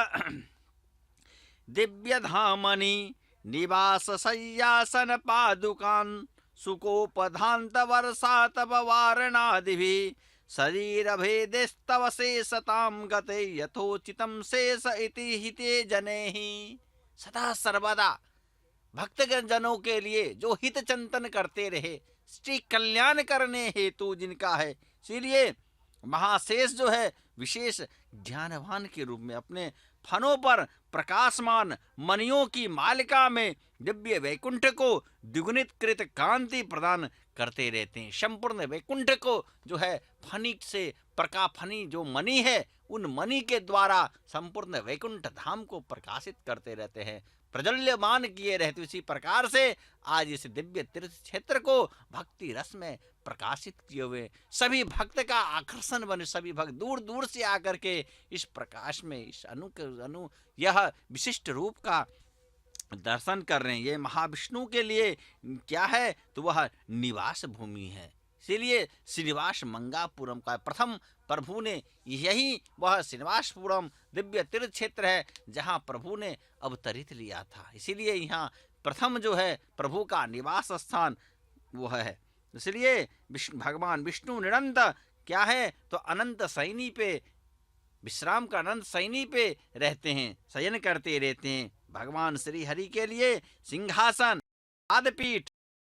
दिव्य धामनी निवास सय्यासन पादुकान सुकोपधांत वर्षा तब वारणादिभिः शरीर भेदेस्तव शेषताम गते यथोचितम शेष इति हिते जनेहि। सदा सर्वदा भक्तगण जनों के लिए जो हित चिंतन करते रहे, श्री कल्याण करने हेतु जिनका है, इसीलिए महाशेष जो है विशेष ज्ञानवान के रूप में अपने फनों पर प्रकाशमान मणियों की मालिका में दिव्य वैकुंठ को द्विगुणित कृत कांति प्रदान करते रहते हैं। संपूर्ण वैकुंठ को जो है फनी से फनी जो मणि है उन मणि के द्वारा संपूर्ण वैकुंठ धाम को प्रकाशित करते रहते हैं, प्रज्वल्यमान किए रहते। इसी प्रकार से आज इस दिव्य तीर्थ क्षेत्र को भक्ति रस में प्रकाशित किए हुए, सभी भक्त का आकर्षण बने, सभी भक्त दूर दूर से आकर के इस प्रकाश में, इस अनु यह विशिष्ट रूप का दर्शन कर रहे हैं। ये महाविष्णु के लिए क्या है, तो वह निवास भूमि है। इसीलिए श्रीनिवास मंगापुरम का प्रथम प्रभु ने यही वह श्रीनिवासपुरम दिव्य तीर्थ क्षेत्र है जहाँ प्रभु ने अवतरित लिया था। इसीलिए यहाँ प्रथम जो है प्रभु का निवास स्थान वह है। इसलिए भगवान विष्णु निरंतर क्या है, तो अनंत सैनी पे विश्राम का अनंत सैनी पे रहते हैं, शयन करते रहते हैं। भगवान श्री हरि के लिए सिंहासन, पादपीठ,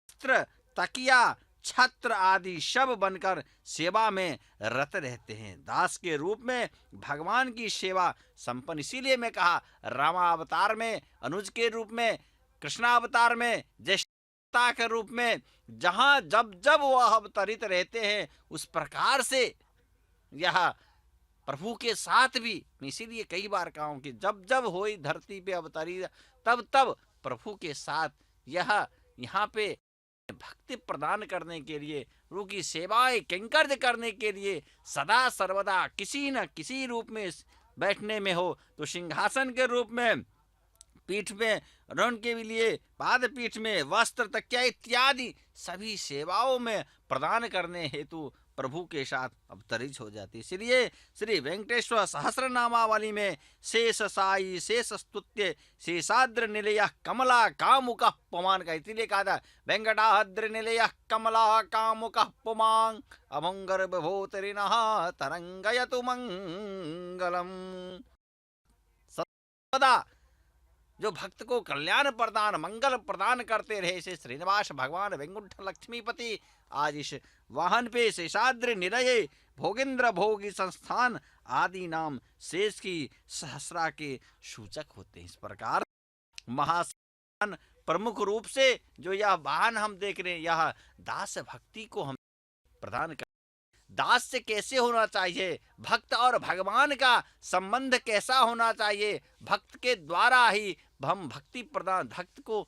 वस्त्र, तकिया, छत्र आदि सब बनकर सेवा में रत रहते हैं। दास के रूप में भगवान की सेवा संपन्न। इसीलिए मैं कहा रामावतार में अनुज के रूप में, कृष्णावतार में ज्येष्ठता के रूप में, जहाँ जब जब वह अवतरित रहते हैं उस प्रकार से यह प्रभु के साथ भी। मैं इसीलिए कई बार कहा हूं कि जब जब होई धरती पे अवतरित, तब तब प्रभु के साथ यह यहाँ पे भक्ति प्रदान करने के लिए, प्रभु की सेवाएं कैंकर्य करने के लिए सदा सर्वदा किसी न किसी रूप में बैठने में हो, तो सिंहासन के रूप में, पीठ में रण के लिए, पाद पीठ में, वस्त्र, तकिया इत्यादि सभी सेवाओं में प्रदान करने हेतु प्रभु के साथ अवतरित हो जाती। इसलिए श्री वेंकटेश्वर सहस्रनामावली में शेष साई शेष स्तुत्य शेषाद्र निलय कमला कामुक पुमान् का इसलिए कहा था वेंकटाद्र निलय कमला कामुक पुमान् अभंगर विभूतिरिनः तरंगयतु मंगलम। सदा जो भक्त को कल्याण प्रदान, मंगल प्रदान करते रहे से श्रीनिवास भगवान वेंकुंठ लक्ष्मीपति आज इस वाहन पे शेषाद्रि निलय भोगेंद्र भोगी संस्थान आदि नाम शेष की सहस्रा के सूचक होते हैं। इस प्रकार महासान प्रमुख रूप से जो यह वाहन हम देख रहे हैं, यह दास भक्ति को हम प्रदान कर। दास से कैसे होना चाहिए, भक्त और भगवान का संबंध कैसा होना चाहिए, भक्त के द्वारा ही हम भक्ति प्रदान, भक्त को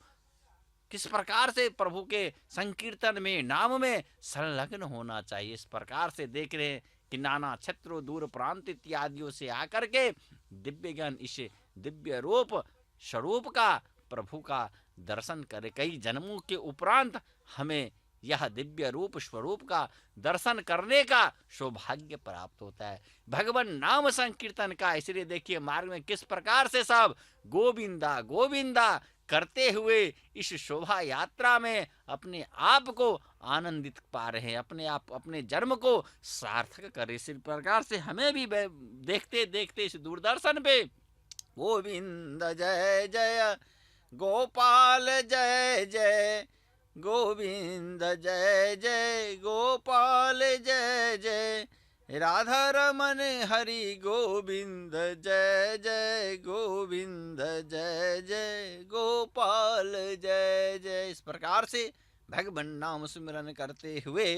किस प्रकार से प्रभु के संकीर्तन में, नाम में संलग्न होना चाहिए। इस प्रकार से देख रहे हैं कि नाना क्षेत्रों दूर प्रांत इत्यादियों से आकर के दिव्य ज्ञान इस दिव्य रूप स्वरूप का प्रभु का दर्शन करे। कई जन्मों के उपरांत हमें यह दिव्य रूप स्वरूप का दर्शन करने का सौभाग्य प्राप्त होता है, भगवान नाम संकीर्तन का। इसलिए देखिए मार्ग में किस प्रकार से सब गोविंदा गोविंदा करते हुए इस शोभा यात्रा में अपने आप को आनंदित पा रहे हैं, अपने आप अपने जन्म को सार्थक करे। इसी प्रकार से हमें भी देखते देखते इस दूरदर्शन पे गोविंद जय जय गोपाल जय जय, गोविंद जय जय गोपाल जय जय, राधा रमन हरि गोविंद जय जय, गोविंद जय जय गोपाल जय जय। इस प्रकार से भगवान नाम स्मरण करते हुए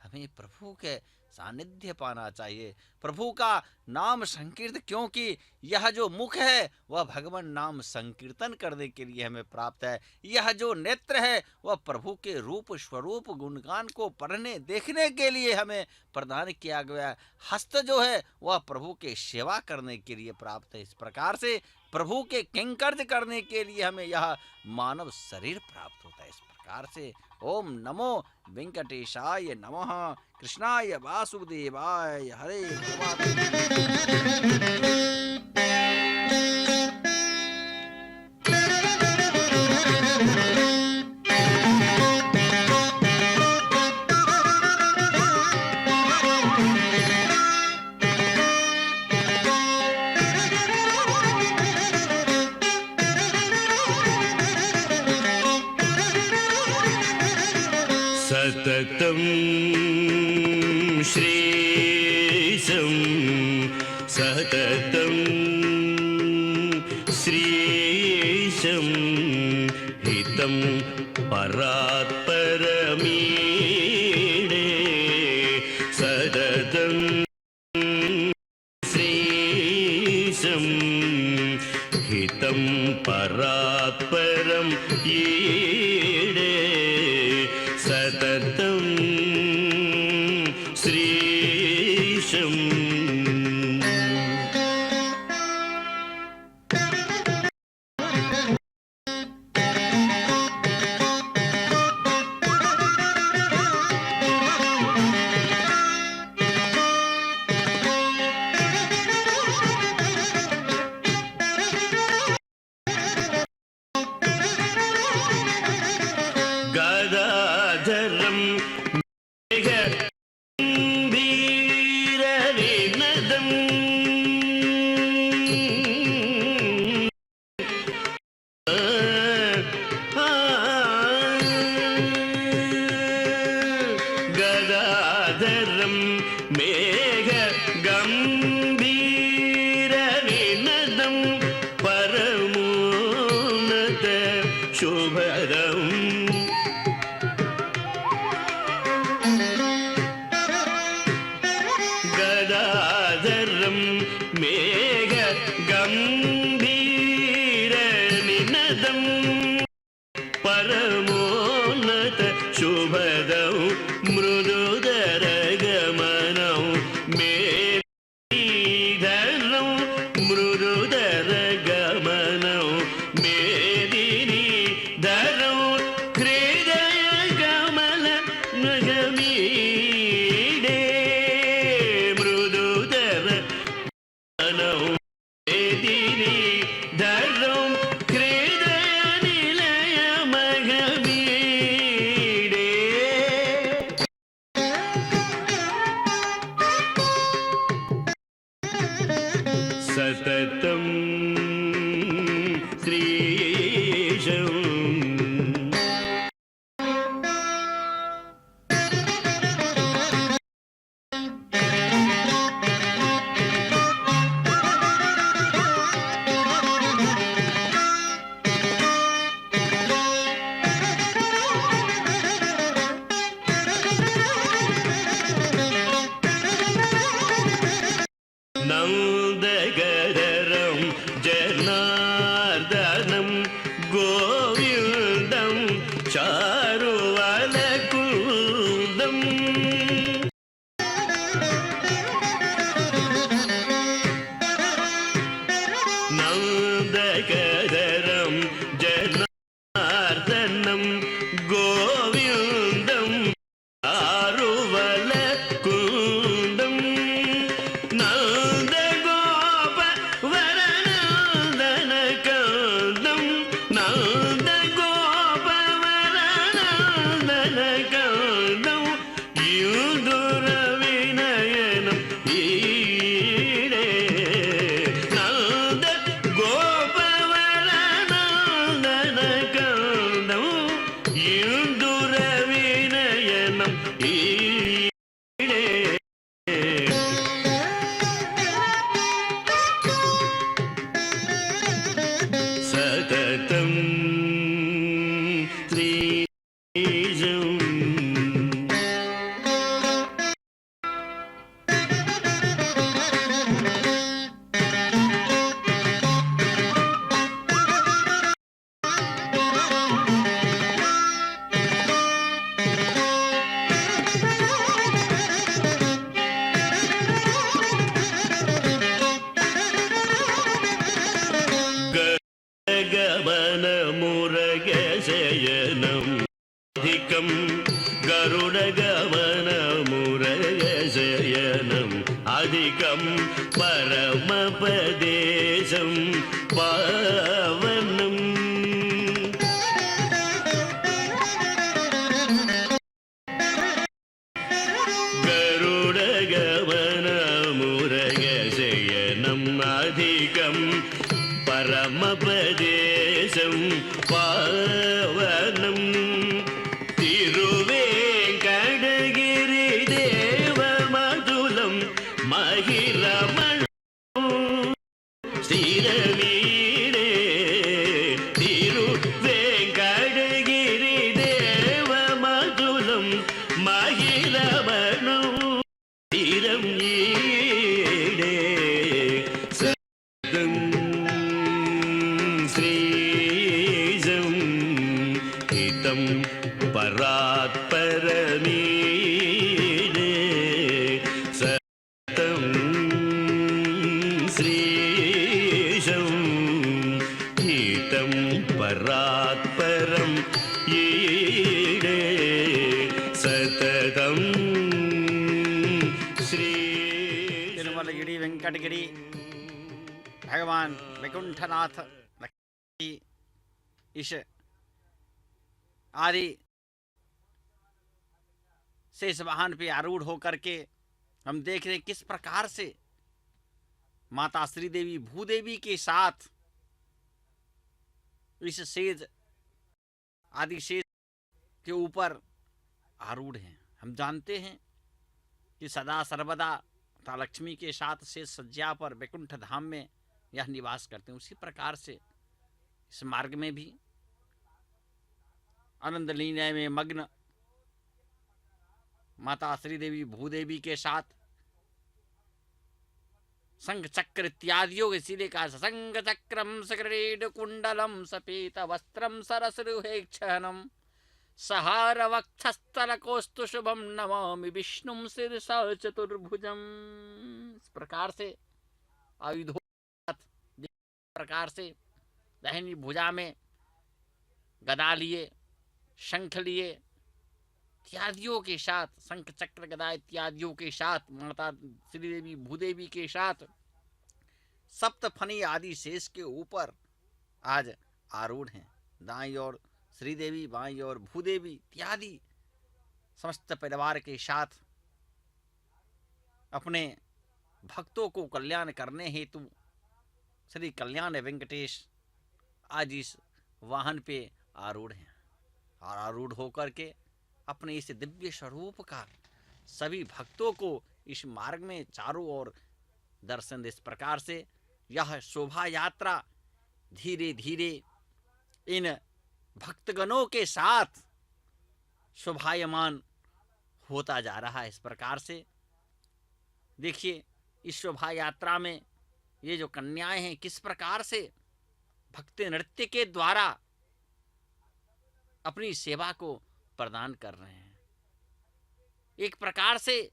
हमें प्रभु के सानिध्य पाना चाहिए, प्रभु का नाम संकीर्तन, क्योंकि यह जो मुख है वह भगवान नाम संकीर्तन करने के लिए हमें प्राप्त है। यह जो नेत्र है वह प्रभु के रूप स्वरूप गुणगान को पढ़ने देखने के लिए हमें प्रदान किया गया है। हस्त जो है वह प्रभु के सेवा करने के लिए प्राप्त है। इस प्रकार से प्रभु के कैंकर्य करने के लिए हमें यह मानव शरीर प्राप्त होता है। इस प्रकार से ओम नमो वेंकटेशाय नमः, कृष्णाय वासुदेवाय हरे सततं श्रीशं सततं श्रीशं हितं परात्परमीडे, सततं श्रीशं हितं परात्परम् ईडे, सततं गदाधरं मेघगम्भीरनिनदम् गदाधरं मेघगम्भीरनिनदं परमोन्नत शुभदम् गदाधरं मेघगम्भीरनिनदं परमोन्नत शुभदं मृदुदरगमनं मेदिनीधरं मृदुदरगमनं मेदिनीधरं हृदयकमल नगमीडे मृदुदरगमनं मेदिनीधरं हृदयनिलयमगमीडे सततं श्रीशम् नन्दगरं जनार्दनं गोविन्दं चारुवलकुन्दम् नन्दगरं जनार्दनं गोविन्दं चारुवलकुन्दम् नन्दगोपवरनन्दनकन्दं नन्दगोपवरनन्दनकन्दं युदुरविनयनं ईडे नन्दगोपवरनन्दनकन्दं युदुरविनयनं ईडे सततं श्रीशम् गमनमुरगशयनम् अधिकं गरुडगमनमुरगशयनम् अधिकं परमपदेशं पावनम् गरुडगमनमुरगशयनम् अधिकं परमपदेशं पावनम् तिरुवेङ्कटगिरिदेवमधुलं महिरमणं स्थिरमीडे तिरुवेङ्कटगिरिदेवमधुलं महिरमणं स्थिरं ईडे श्रीशं हितं परात्परमीडे सतं नीलगिरी वेंकटगिरी भगवान वैकुंठनाथ इस आदि शेष वाहन पे आरूढ़ होकर के हम देख रहे किस प्रकार से माता श्री देवी भूदेवी के साथ इस शेष आदि शेष के ऊपर आरूढ़ हैं। हम जानते हैं कि सदा सर्वदा माता लक्ष्मी के साथ शेष सज्जा पर वैकुंठ धाम में यह निवास करते हैं। उसी प्रकार से इस मार्ग में भी आनंद लीला में मग्न माता श्री देवी भूदेवी के साथ शंख चक्र इत्यादियों के इसीलिए कहा शंख चक्रम सक्रीड कुंडलम सपीत वस्त्रम सरसरुहेक्षणम सहार वक्षस्थल कौस्तु शुभम नमामि विष्णुम शीर्षा चतुर्भुजम। इस प्रकार से आयुधों प्रकार से दाहिनी भुजा में गदा लिए, शंख लिए इत्यादियों के साथ, शंख चक्र गदा इत्यादियों के साथ माता श्री देवी भूदेवी के साथ सप्तफनी आदि शेष के ऊपर आज आरूढ़ हैं। दाईं ओर श्रीदेवी, बाईं ओर भूदेवी इत्यादि समस्त परिवार के साथ अपने भक्तों को कल्याण करने हेतु श्री कल्याण वेंकटेश आज इस वाहन पे आरूढ़ हैं और आरूढ़ होकर के अपने इस दिव्य स्वरूप का सभी भक्तों को इस मार्ग में चारों ओर दर्शन दे। इस प्रकार से यह शोभा यात्रा धीरे धीरे इन भक्तगणों के साथ शोभायमान होता जा रहा है। इस प्रकार से देखिए इस शोभा यात्रा में ये जो कन्याएं हैं किस प्रकार से भक्ति नृत्य के द्वारा अपनी सेवा को प्रदान कर रहे हैं। एक प्रकार से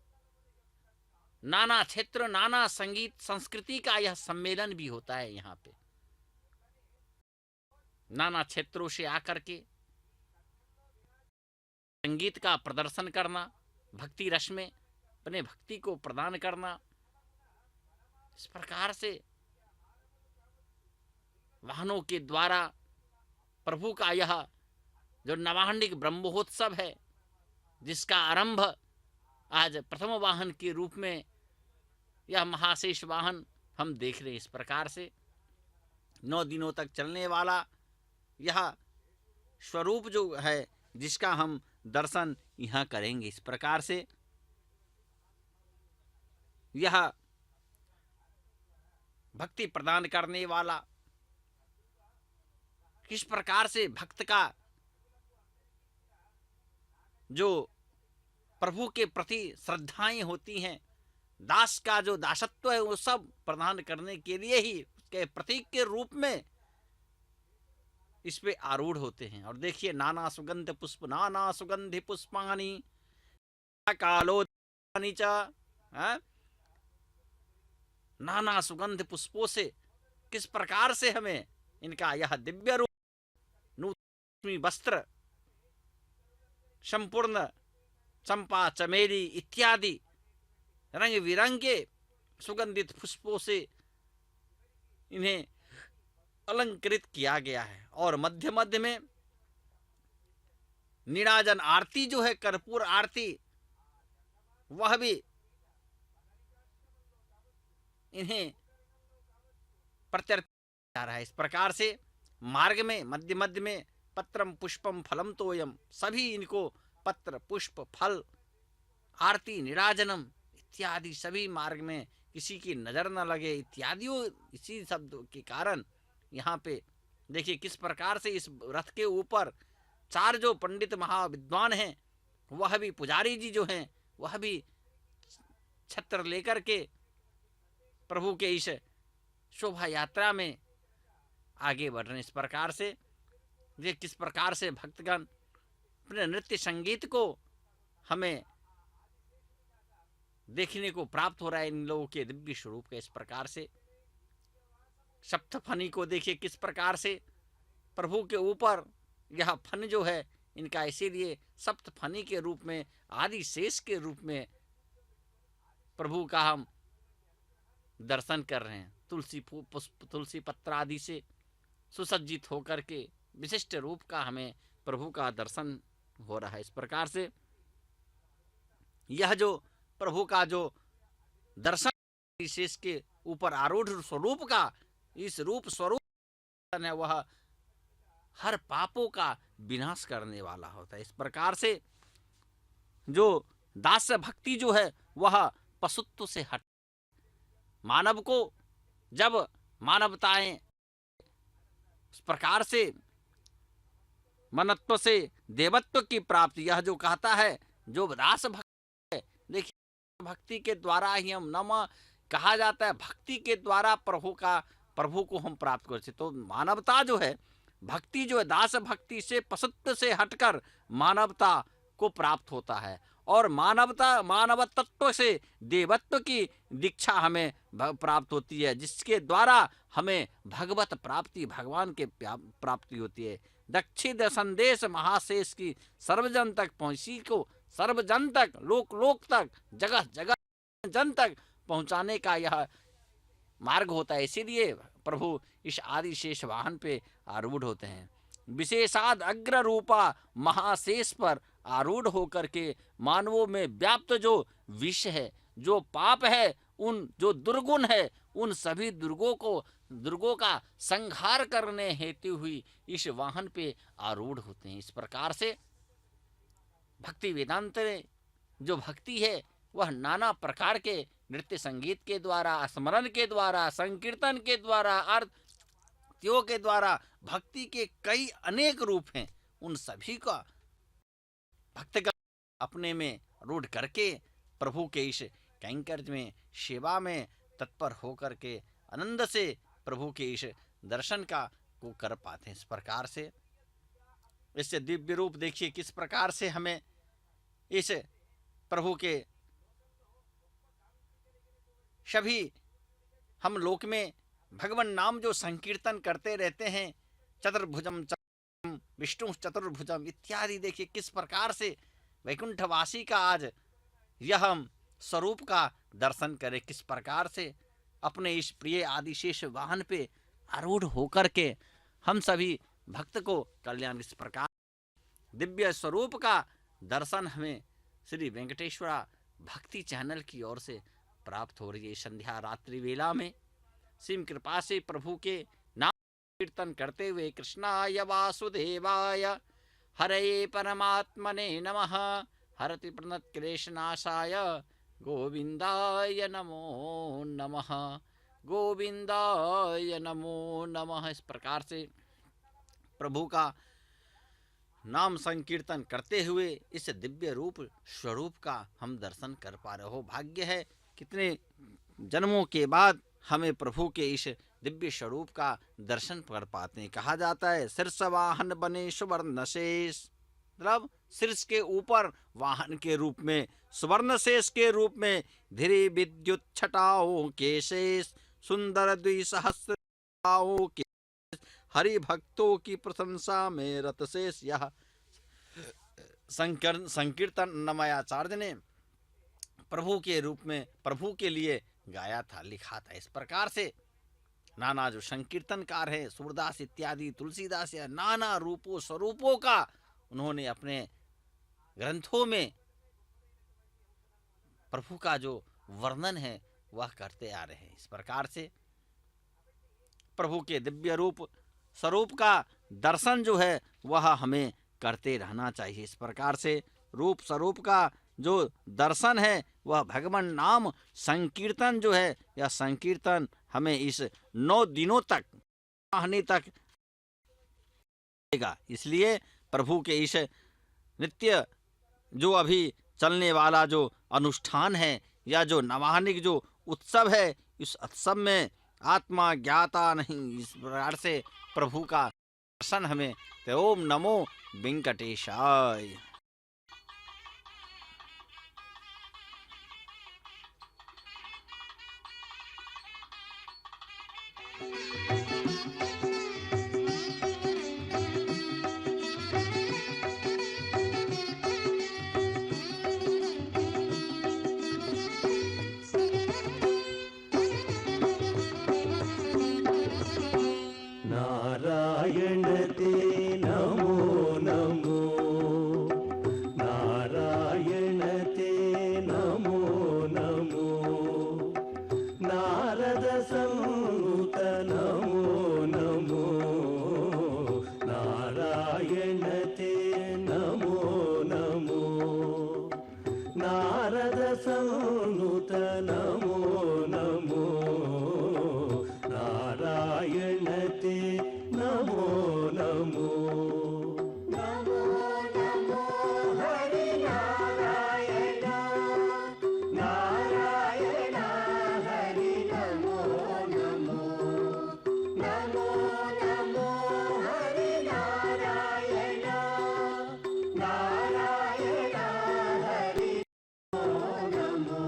नाना क्षेत्र, नाना संगीत संस्कृति का यह सम्मेलन भी होता है। यहाँ पे नाना क्षेत्रों से आकर के संगीत का प्रदर्शन करना, भक्ति रस में अपने भक्ति को प्रदान करना, इस प्रकार से वाहनों के द्वारा प्रभु का यह जो नवाहनिक ब्रह्मोत्सव है जिसका आरंभ आज प्रथम वाहन के रूप में यह महाशेष वाहन हम देख रहे हैं। इस प्रकार से 9 दिनों तक चलने वाला यह स्वरूप जो है जिसका हम दर्शन यहाँ करेंगे। इस प्रकार से यह भक्ति प्रदान करने वाला किस प्रकार से भक्त का जो प्रभु के प्रति श्रद्धाएं होती हैं, दास का जो दासत्व है वो सब प्रदान करने के लिए ही उसके प्रतीक के रूप में इस पे आरूढ़ होते हैं। और देखिए नाना सुगंध पुष्प, नाना सुगंधि पुष्पानी कालो च, नाना सुगंध पुष्पों से किस प्रकार से हमें इनका यह दिव्य रूप, नूतन वस्त्र, संपूर्ण चंपा, चमेली इत्यादि रंग बिरंगे सुगंधित पुष्पों से इन्हें अलंकृत किया गया है। और मध्य मध्य में नीराजन आरती जो है, कर्पूर आरती, वह भी इन्हें प्रत्यर्पित जा रहा है। इस प्रकार से मार्ग में मध्य मध्य में पत्रम पुष्पम फलम तोयम, सभी इनको पत्र, पुष्प, फल, आरती, निराजनम इत्यादि सभी मार्ग में किसी की नजर न लगे इत्यादियों इसी शब्दों के कारण यहाँ पे देखिए किस प्रकार से इस रथ के ऊपर 4 जो पंडित महाविद्वान हैं, वह भी पुजारी जी जो हैं वह भी छत्र लेकर के प्रभु के इस शोभा यात्रा में आगे बढ़ रहे हैं। इस प्रकार से ये किस प्रकार से भक्तगण अपने नृत्य संगीत को हमें देखने को प्राप्त हो रहा है इन लोगों के दिव्य स्वरूप के। इस प्रकार से सप्तफनी को देखिए किस प्रकार से प्रभु के ऊपर यह फन जो है इनका इसीलिए सप्तफनी के रूप में, आदि शेष के रूप में प्रभु का हम दर्शन कर रहे हैं। तुलसी पुष्प, तुलसी पत्र आदि से सुसज्जित होकर के विशिष्ट रूप का हमें प्रभु का दर्शन हो रहा है। इस प्रकार से यह जो प्रभु का जो दर्शन विशेष के ऊपर आरूढ़ स्वरूप का, इस रूप स्वरूप है वह हर पापों का विनाश करने वाला होता है। इस प्रकार से जो दास्य भक्ति जो है वह पशुत्व से हट, मानव को जब मानवताएं इस प्रकार से मनत्व से देवत्व की प्राप्ति, यह जो कहता है जो दास भक्ति है, देखिए भक्ति के द्वारा ही हम नम कहा जाता है, भक्ति के द्वारा प्रभु को हम प्राप्त करते। तो मानवता जो है, भक्ति जो है दास भक्ति से पशुत्व से हटकर मानवता को प्राप्त होता है, और मानव तत्व से देवत्व की दीक्षा हमें प्राप्त होती है, जिसके द्वारा हमें भगवत प्राप्ति, भगवान के प्राप्ति होती है। दक्षिण संदेश महाशेष की सर्वजन तक पहुंची को, सर्वजन तक, लोक लोक तक, जगह जगह जन तक पहुंचाने का यह मार्ग होता है। इसीलिए प्रभु इस आदिशेष वाहन पे आरूढ़ होते हैं। विशेषाद अग्र रूपा महाशेष पर आरूढ़ होकर के मानवों में व्याप्त जो विष है, जो पाप है, उन जो दुर्गुण है, उन सभी दुर्गों का संहार करने हेतु हुई इस वाहन पे आरूढ़ होते हैं। इस प्रकार से भक्ति वेदांत में जो भक्ति है वह नाना प्रकार के नृत्य संगीत के द्वारा, स्मरण के द्वारा, संकीर्तन के द्वारा, आरतियों के द्वारा, भक्ति के कई अनेक रूप हैं, उन सभी का भक्तगण अपने में रूढ़ करके प्रभु के इस कैंकर में, सेवा में तत्पर होकर के आनंद से प्रभु के इस दर्शन को कर पाते हैं। इस प्रकार से इससे दिव्य रूप देखिए किस प्रकार से हमें इस प्रभु के सभी हम लोक में भगवान नाम जो संकीर्तन करते रहते हैं, चतुर्भुजम विष्णु चतुर्भुजम इत्यादि, देखिए किस प्रकार से वैकुंठवासी का आज यह हम स्वरूप का दर्शन करें, किस प्रकार से अपने इस प्रिय आदिशेष वाहन पे आरूढ़ होकर के हम सभी भक्त को कल्याण, इस प्रकार दिव्य स्वरूप का दर्शन हमें श्री वेंकटेश्वरा भक्ति चैनल की ओर से प्राप्त हो रही है। संध्या रात्रि वेला में सिम कृपा से प्रभु के नाम कीर्तन करते हुए कृष्णाय वासुदेवाय हरे परमात्मने नमः, हरति प्रणत क्लेशनाशाय गोविंदाय नमो नमः, गोविंदाय नमो नमः। इस प्रकार से प्रभु का नाम संकीर्तन करते हुए इस दिव्य रूप स्वरूप का हम दर्शन कर पा रहे हो। भाग्य है कितने जन्मों के बाद हमें प्रभु के इस दिव्य स्वरूप का दर्शन कर पाते हैं। कहा जाता है शीर्ष वाहन बने सुवर्ण शेष, मतलब शीर्ष के ऊपर वाहन के रूप में, सुवर्ण शेष के रूप में, धीरे विद्युत छटाओं के शेष, सुंदर द्विसहस्राओं के हरि भक्तों की प्रशंसा में रत शेष। यह संकीर्तन नमयाचार्य ने प्रभु के रूप में प्रभु के लिए गाया था, लिखा था। इस प्रकार से नाना जो संकीर्तनकार है, सूरदास इत्यादि, तुलसीदास या नाना रूपों स्वरूपों का उन्होंने अपने ग्रंथों में प्रभु का जो वर्णन है वह करते आ रहे हैं। इस प्रकार से प्रभु के दिव्य रूप स्वरूप का दर्शन जो है वह हमें करते रहना चाहिए। इस प्रकार से रूप स्वरूप का जो दर्शन है वह भगवान नाम संकीर्तन जो है, यह संकीर्तन हमें इस 9 दिनों तक आने तक देगा। इसलिए प्रभु के इस नित्य जो अभी चलने वाला जो अनुष्ठान है या जो नवाहनिक जो उत्सव है, इस उत्सव में आत्मा ज्ञाता नहीं, इस प्रकार से प्रभु का दर्शन हमें। तो ओम नमो वेंकटेशाय। నారద సంనుత నమో నమో నారాయణ తే నమో నమో నారద సంనుత నమో నమో నారాయణ తే నమో నమో నమో నమో హరి నారాయణ నారాయణ హరి నమో నమో నమో నమో హరి నారాయణ నారాయణ హరి నమో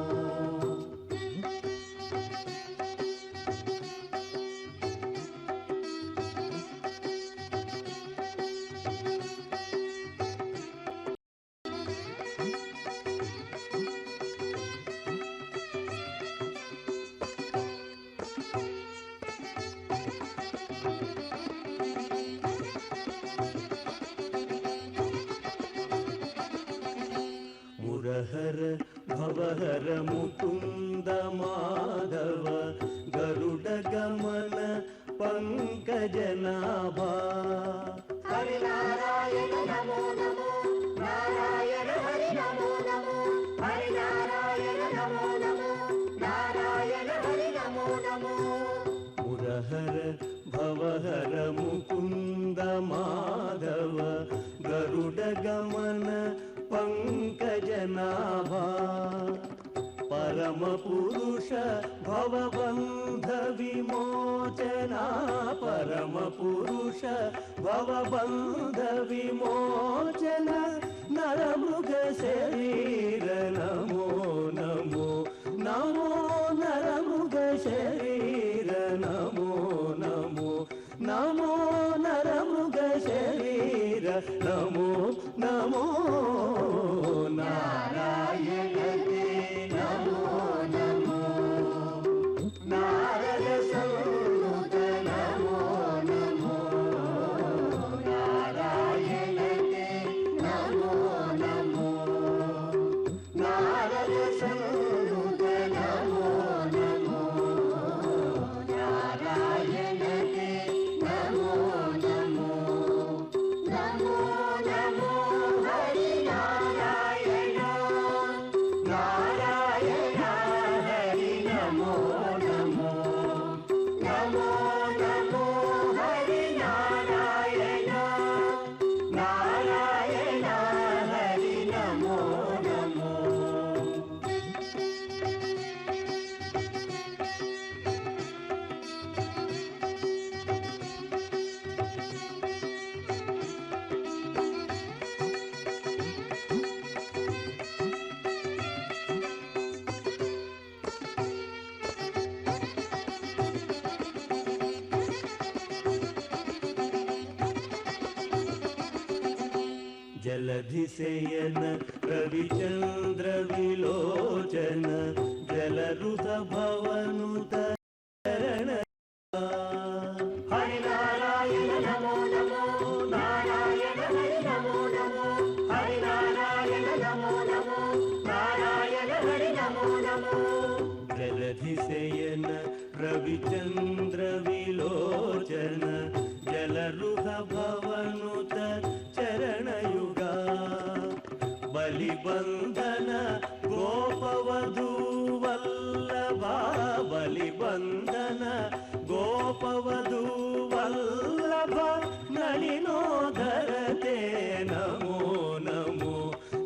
మురహర భవహర ముకుంద మాధవ గరుడ గమన పంకజనాభా హరి నారాయణ నమో నమో నారాయణ హరి నమో నమో హరి నారాయణ నమో నమో నారాయణ హరి నమో నమో మురహర భవహర ముకుంద మాధవ గరుడ గమన పంకజనాభా పరమ పురుష భవబంధ విమోచనా పరమ పురుష భవబంధ విమోచన నరమృగ శరీర నమో నమో నమో నరమృగ శరీర నమో నమో నమో నరమృగ శరీర నమో నమో నారాయణ తే నమో నమో నారద సంనుత నమో నమో నారాయణ తే నమో నమో నారద సంనుత నమో నమో నారాయణ తే నమో నమో నమో నమో హరి నారాయణ నారాయణ హరి నమో నమో నమో నమో హరి నారాయణ నారాయణ హరి నమో నమో జలధిశయన రవిచంద్ర విలోచన జలరుత భవనుత చరణ హరి నారాయణ నమో నమో నారాయణ హరి నమో నమో హరి నారాయణ నమో నమో నారాయణ హరి నమో నమో జలధిశయన రవిచంద్ర విలోచన జలరుహ భవనుత చరణయుగా బలిబంధన గోపవధూ వల్లభా బలిబంధన గోపవధూ వల్లభ నళినోధరతే నమో నమో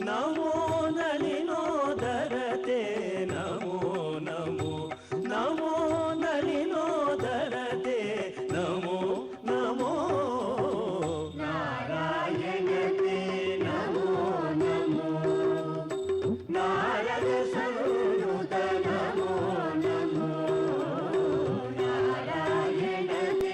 నమో నళినోధరతే నమో నమో నమో నళినోధరతే నమో నమో నారాయణ తే నమో నమో నారద సంనుత నమో నమో నారాయణ తే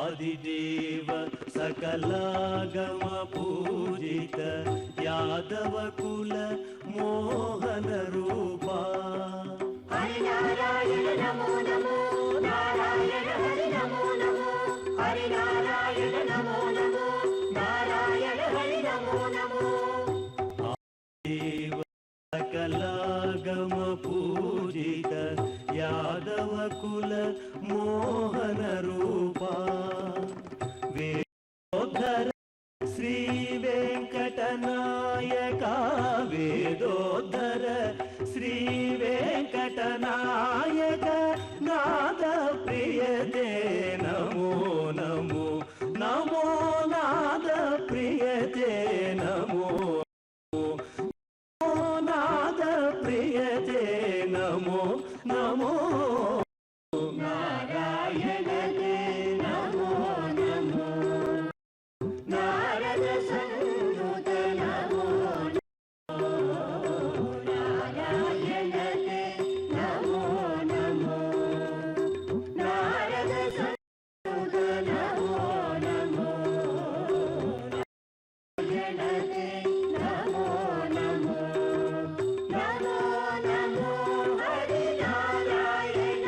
आदिदेव सकलागम पूजित यादव कुल मोहन रूपा हरिनारायण नमो नमो नारायण हरि नमो नमो हरिनारायण नमो नमो नारायण हरि नमो नमो देव सकलागम पूजित यादव कुल मोहन रूपा वेदोद्धर श्री वेंकटनायका वेदोद्धर श्री वेंकटनायक नाद प्रियते नमो नमो नमो नाद प्रियते नमो नाद प्रियते नमो नमो नारायण ते नमो नमो नारद संयुत नमो नमो नारायण ते नमो नमो नारद संयुत नमो नमो नारायण ते नमो नमो नमो नमो हरि नारायण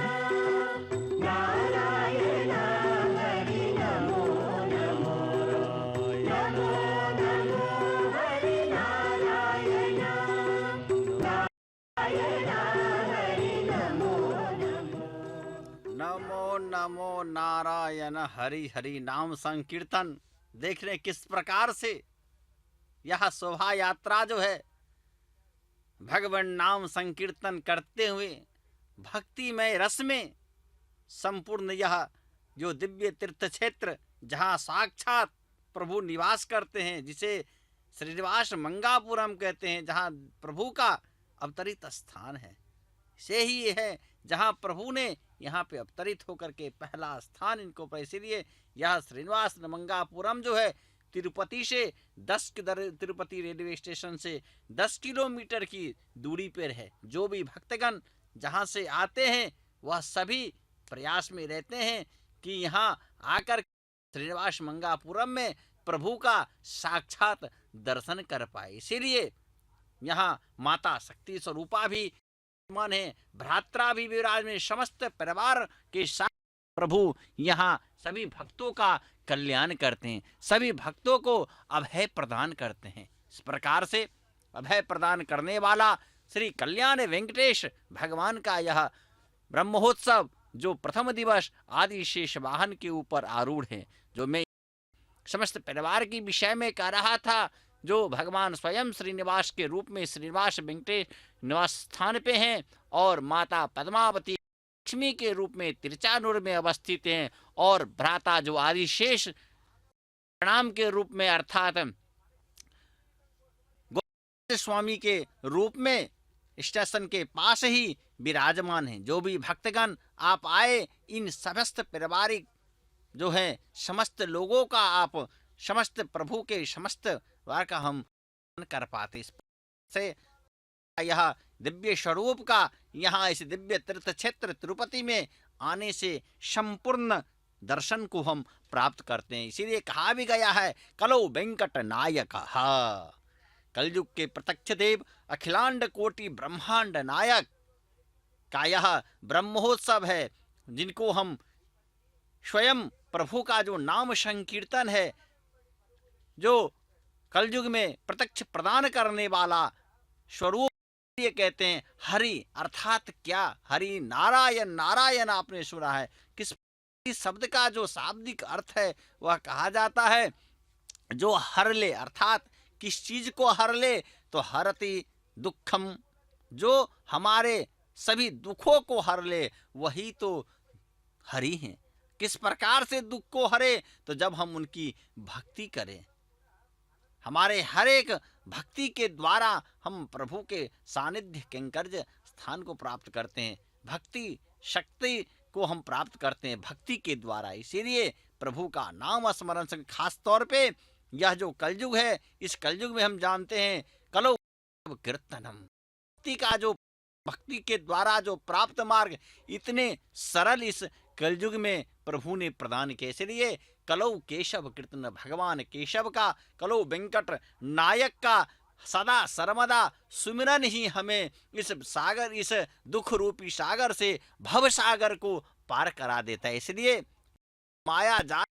नारायण हरि नमो नमो नमो नमो हरि नारायण नारायण हरि नमो नमो नमो नमो नारायण हरि हरि नाम संकीर्तन। देख रहे हैं किस प्रकार से यह शोभा यात्रा जो है भगवान नाम संकीर्तन करते हुए भक्तिमय रस में संपूर्ण यह जो दिव्य तीर्थ क्षेत्र जहाँ साक्षात प्रभु निवास करते हैं, जिसे श्रीनिवास मंगापुरम कहते हैं, जहाँ प्रभु का अवतरित स्थान है, से ही ये है जहाँ प्रभु ने यहाँ पे अवतरित होकर के पहला स्थान इनको पर। इसीलिए यह श्रीनिवास मंगापुरम जो है तिरुपति से तिरुपति रेलवे स्टेशन से 10 किलोमीटर की दूरी पर है। जो भी भक्तगण जहाँ से आते हैं वह सभी प्रयास में रहते हैं कि यहाँ आकर श्रीनिवास मंगापुरम में प्रभु का साक्षात दर्शन कर पाए। इसीलिए यहाँ माता शक्ति स्वरूपा भी मन है, भ्रात्रा भी विराज में, समस्त परिवार के साथ प्रभु यहाँ सभी भक्तों का कल्याण करते हैं, सभी भक्तों को अभय प्रदान करते हैं। इस प्रकार से अभय प्रदान करने वाला श्री कल्याण वेंकटेश भगवान का यह ब्रह्मोत्सव जो प्रथम दिवस आदि शेष वाहन के ऊपर आरूढ़ है, जो मैं समस्त परिवार के विषय में कह रहा था, जो भगवान स्वयं श्रीनिवास के रूप में श्रीनिवास वेंकटेश निवास स्थान पे हैं और माता पद्मावती लक्ष्मी के रूप में तिरचानूर में अवस्थित हैं, और भ्राता जो आदिशेष प्रणाम के रूप में अर्थात गोविंद स्वामी के रूप में स्टेशन के पास ही विराजमान हैं। जो भी भक्तगण आप आए, इन समस्त पारिवारिक जो है समस्त लोगों का आप समस्त प्रभु के समस्त वार का हम कर पाते। इस से यह दिव्य स्वरूप का यहाँ इस दिव्य तीर्थ क्षेत्र तिरुपति में आने से संपूर्ण दर्शन को हम प्राप्त करते हैं। इसीलिए कहा भी गया है, कलो वेंकट नायक, कलयुग के प्रत्यक्ष देव अखिलांड कोटि ब्रह्मांड नायक का यह ब्रह्मोत्सव है, जिनको हम स्वयं प्रभु का जो नाम संकीर्तन है, जो कलयुग में प्रत्यक्ष प्रदान करने वाला स्वरूप, ये कहते हैं हरि। अर्थात क्या? हरि नारायण, नारायण आपने सुना है। किस शब्द का जो शाब्दिक अर्थ है वह कहा जाता है जो हर ले, अर्थात किस चीज को हर ले, तो हरति दुखम, जो हमारे सभी दुखों को हर ले वही तो हरि हैं। किस प्रकार से दुख को हरे? तो जब हम उनकी भक्ति करें, हमारे हर एक भक्ति के द्वारा हम प्रभु के सानिध्य किंकर्य स्थान को प्राप्त करते हैं, भक्ति शक्ति को हम प्राप्त करते हैं भक्ति के द्वारा। इसीलिए प्रभु का नाम स्मरण से खास तौर पे यह जो कलयुग है, इस कलयुग में हम जानते हैं कलो कीर्तनम, भक्ति का जो भक्ति के द्वारा जो प्राप्त मार्ग इतने सरल इस कलयुग में प्रभु ने प्रदान किए। इसलिए कलौ केशव कीर्तन, भगवान केशव का, कलौ वेंकट नायक का सदा सर्वदा सुमिरन ही हमें इस सागर, इस दुख रूपी सागर से, भव सागर को पार करा देता है। इसलिए माया जाल,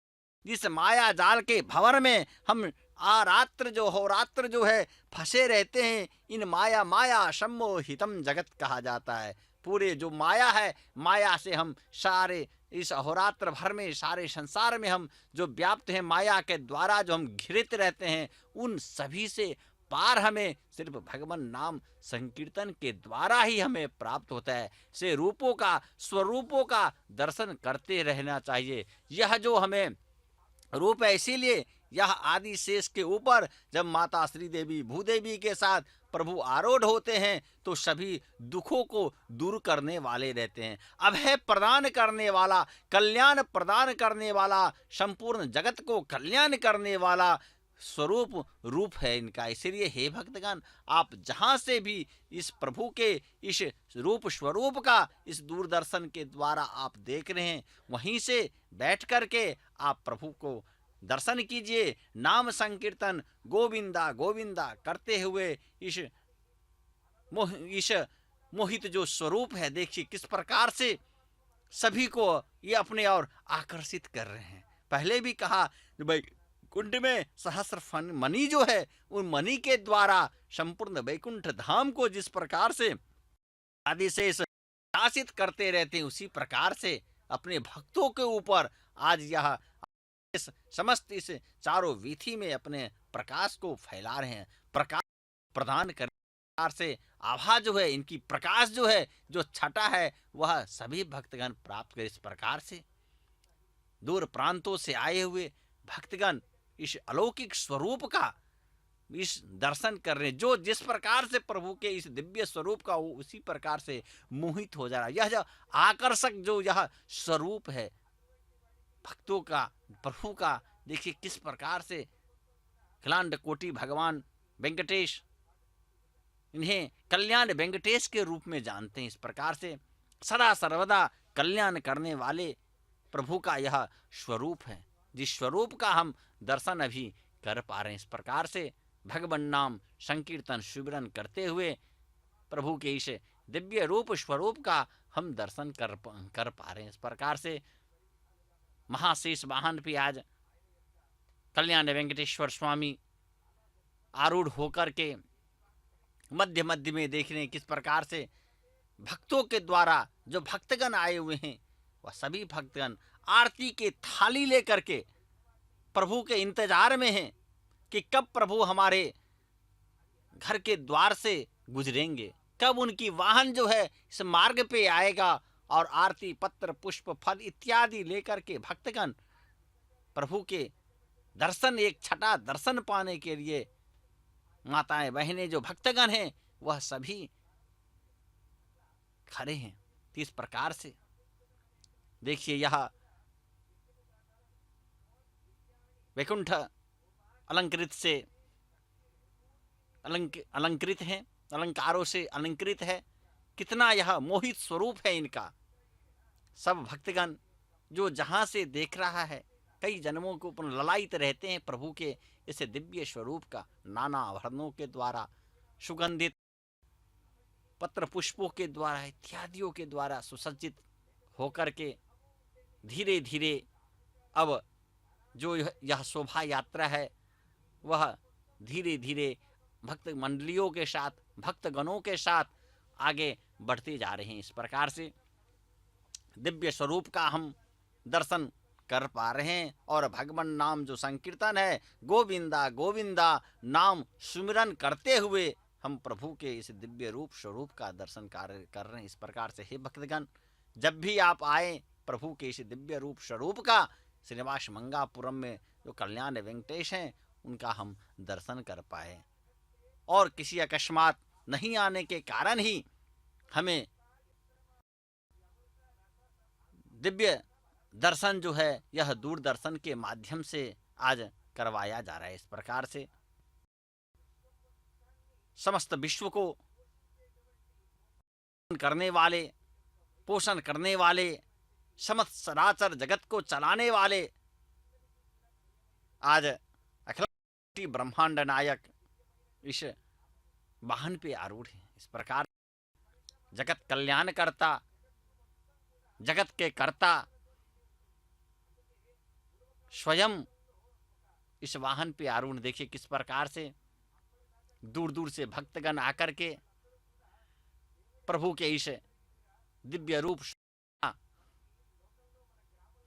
जिस माया जाल के भंवर में हम आरात्र जो हो रात्र जो है फंसे रहते हैं, इन माया सम्मोहितम जगत कहा जाता है। पूरे जो माया है, माया से हम सारे इस अहोरात्र भर में, सारे संसार में हम जो व्याप्त हैं, माया के द्वारा जो हम घिरित रहते हैं, उन सभी से पार हमें सिर्फ भगवान नाम संकीर्तन के द्वारा ही हमें प्राप्त होता है। से रूपों का, स्वरूपों का दर्शन करते रहना चाहिए। यह जो हमें रूप है, इसीलिए यह आदि शेष के ऊपर जब माता श्री देवी भूदेवी के साथ प्रभु आरूढ़ होते हैं तो सभी दुखों को दूर करने वाले रहते हैं। अभय प्रदान करने वाला, कल्याण प्रदान करने वाला, संपूर्ण जगत को कल्याण करने वाला स्वरूप रूप है इनका। इसलिए हे भक्तगण, आप जहाँ से भी इस प्रभु के इस रूप स्वरूप का इस दूरदर्शन के द्वारा आप देख रहे हैं, वहीं से बैठ करके आप प्रभु को दर्शन कीजिए। नाम संकीर्तन गोविंदा गोविंदा करते हुए इस मोहित जो स्वरूप है, देखिए किस प्रकार से सभी को ये अपने ओर आकर्षित कर रहे हैं। पहले भी कहा भाई कुंड में सहस्र मणि जो है, उन मणि के द्वारा संपूर्ण वैकुंठ धाम को जिस प्रकार से आदि से शासित करते रहते हैं, उसी प्रकार से अपने भक्तों के ऊपर आज यह इस समस्त इस चारों वीथी में अपने प्रकाश को फैला रहे हैं। प्रकाश प्रदान करने से आभा जो है, इनकी प्रकाश जो है, जो छटा है, वह सभी भक्तगण प्राप्त कर इस प्रकार से दूर प्रांतों से आए हुए भक्तगण इस अलौकिक स्वरूप का इस दर्शन कर रहे हैं। जो जिस प्रकार से प्रभु के इस दिव्य स्वरूप का वो उसी प्रकार से मोहित हो जा रहा है। यह जो आकर्षक जो यह स्वरूप है भक्तों का, प्रभु का, देखिए किस प्रकार से अखिलांड कोटि भगवान वेंकटेश, इन्हें कल्याण वेंकटेश के रूप में जानते हैं। इस प्रकार से सदा सर्वदा कल्याण करने वाले प्रभु का यह स्वरूप है, जिस स्वरूप का हम दर्शन अभी कर पा रहे हैं। इस प्रकार से भगवान नाम संकीर्तन सुमिरन करते हुए प्रभु के इस दिव्य रूप स्वरूप का हम दर्शन कर पा रहे हैं। इस प्रकार से महाशेष वाहन पे आज कल्याण वेंकटेश्वर स्वामी आरूढ़ होकर के मध्य मध्य में देख रहे हैं किस प्रकार से भक्तों के द्वारा जो भक्तगण आए हुए हैं, वह सभी भक्तगण आरती के थाली लेकर के प्रभु के इंतजार में हैं कि कब प्रभु हमारे घर के द्वार से गुजरेंगे, कब उनकी वाहन जो है इस मार्ग पे आएगा और आरती पत्र पुष्प फल इत्यादि लेकर के भक्तगण प्रभु के दर्शन, एक छठा दर्शन पाने के लिए माताएं बहनें जो भक्तगण हैं वह सभी खड़े हैं। तो इस प्रकार से देखिए यह वैकुंठ अलंकृत से अलंकृत है, अलंकारों से अलंकृत है। कितना यह मोहित स्वरूप है इनका। सब भक्तगण जो जहाँ से देख रहा है, कई जन्मों को ललायित रहते हैं प्रभु के इस दिव्य स्वरूप का। नाना आभरणों के द्वारा, सुगंधित पत्र पुष्पों के द्वारा इत्यादियों के द्वारा सुसज्जित होकर के धीरे धीरे अब जो यह शोभा यात्रा है वह धीरे धीरे भक्त मंडलियों के साथ, भक्तगणों के साथ आगे बढ़ते जा रहे हैं। इस प्रकार से दिव्य स्वरूप का हम दर्शन कर पा रहे हैं और भगवान नाम जो संकीर्तन है, गोविंदा गोविंदा नाम सुमिरन करते हुए हम प्रभु के इस दिव्य रूप स्वरूप का दर्शन कर रहे हैं। इस प्रकार से हे भक्तगण, जब भी आप आए प्रभु के इस दिव्य रूप स्वरूप का श्रीनिवास मंगापुरम में जो कल्याण वेंकटेश हैं उनका हम दर्शन कर पाए, और किसी अकस्मात नहीं आने के कारण ही हमें दिव्य दर्शन जो है यह दूरदर्शन के माध्यम से आज करवाया जा रहा है। इस प्रकार से समस्त विश्व को करने वाले, पोषण करने वाले, समस्त सराचर जगत को चलाने वाले आज अखिल ब्रह्मांड नायक इस वाहन पे आरूढ़ है। इस प्रकार जगत कल्याण करता, जगत के कर्ता स्वयं इस वाहन पे आरूढ़। देखिए किस प्रकार से दूर दूर से भक्तगण आकर के प्रभु के इस दिव्य रूप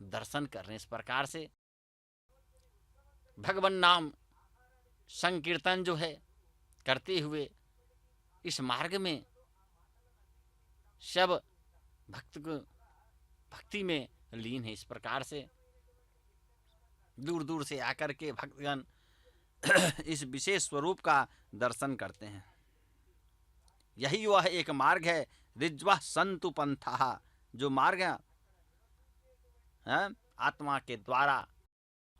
दर्शन कर रहे हैं। इस प्रकार से भगवान नाम संकीर्तन जो है करते हुए इस मार्ग में सब भक्त को भक्ति में लीन है। इस प्रकार से दूर दूर से आकर के भक्तगण इस विशेष स्वरूप का दर्शन करते हैं। यही वह एक मार्ग है, रिज्वः संतु पंथः, जो मार्ग है आत्मा के द्वारा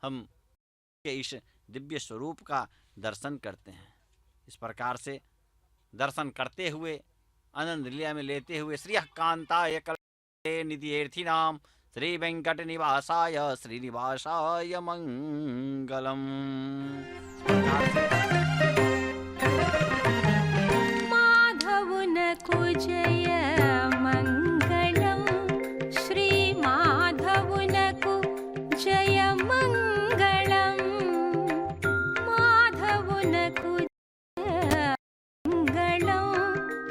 हम के इस दिव्य स्वरूप का दर्शन करते हैं। इस प्रकार से दर्शन करते हुए आनंद लीला में लेते हुए श्रीयः कांताय कल्पते निधियेर्थिनाम श्री वेंकट निवासाय श्रीनिवासाय मंगलम। माधवुनको जय मंगलम, श्री माधवुनको जय मंगलम, माधवुनको जय मंगलम,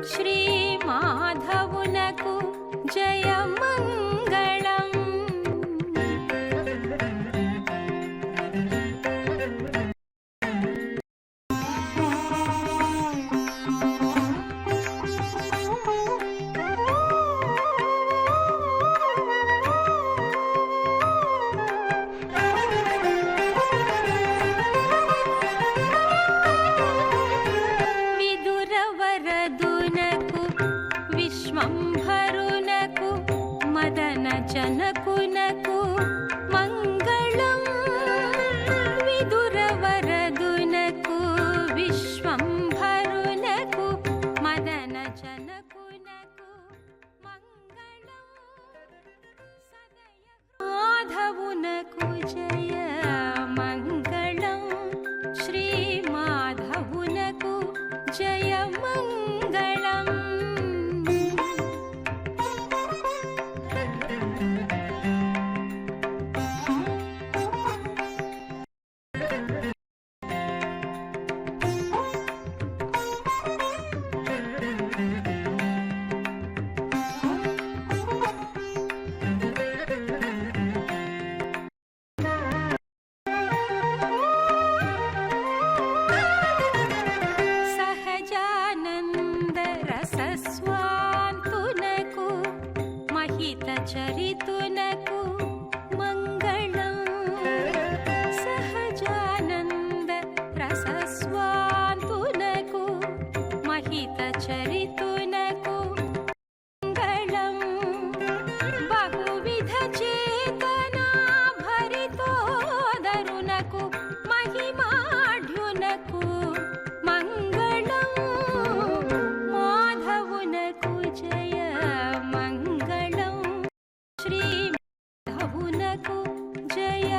श्री माधवुनको जय मंगलम। విదురవరదునకు విశ్వంభరునకు మదన జనకునకు మంగళం, విదురవరదునకు విశ్వంభరునకు మదన జనకునకు మంగళం, మాధవునకు జయ మంగళం, శ్రీ మాధవునకు జయ మంగళం। సహజానంద రసస్వాంతునకు మహిత చరితునకు మంగళం, సహజానంద రసస్వాంతునకు మహిత చరితునకు మంగళం, బహువిధ చేతనా భరితోదరునకు మహిమాఢ్యునకు మంగళం, మాధవునకు జయ మంగళం, శ్రీ మాధవునకు జయ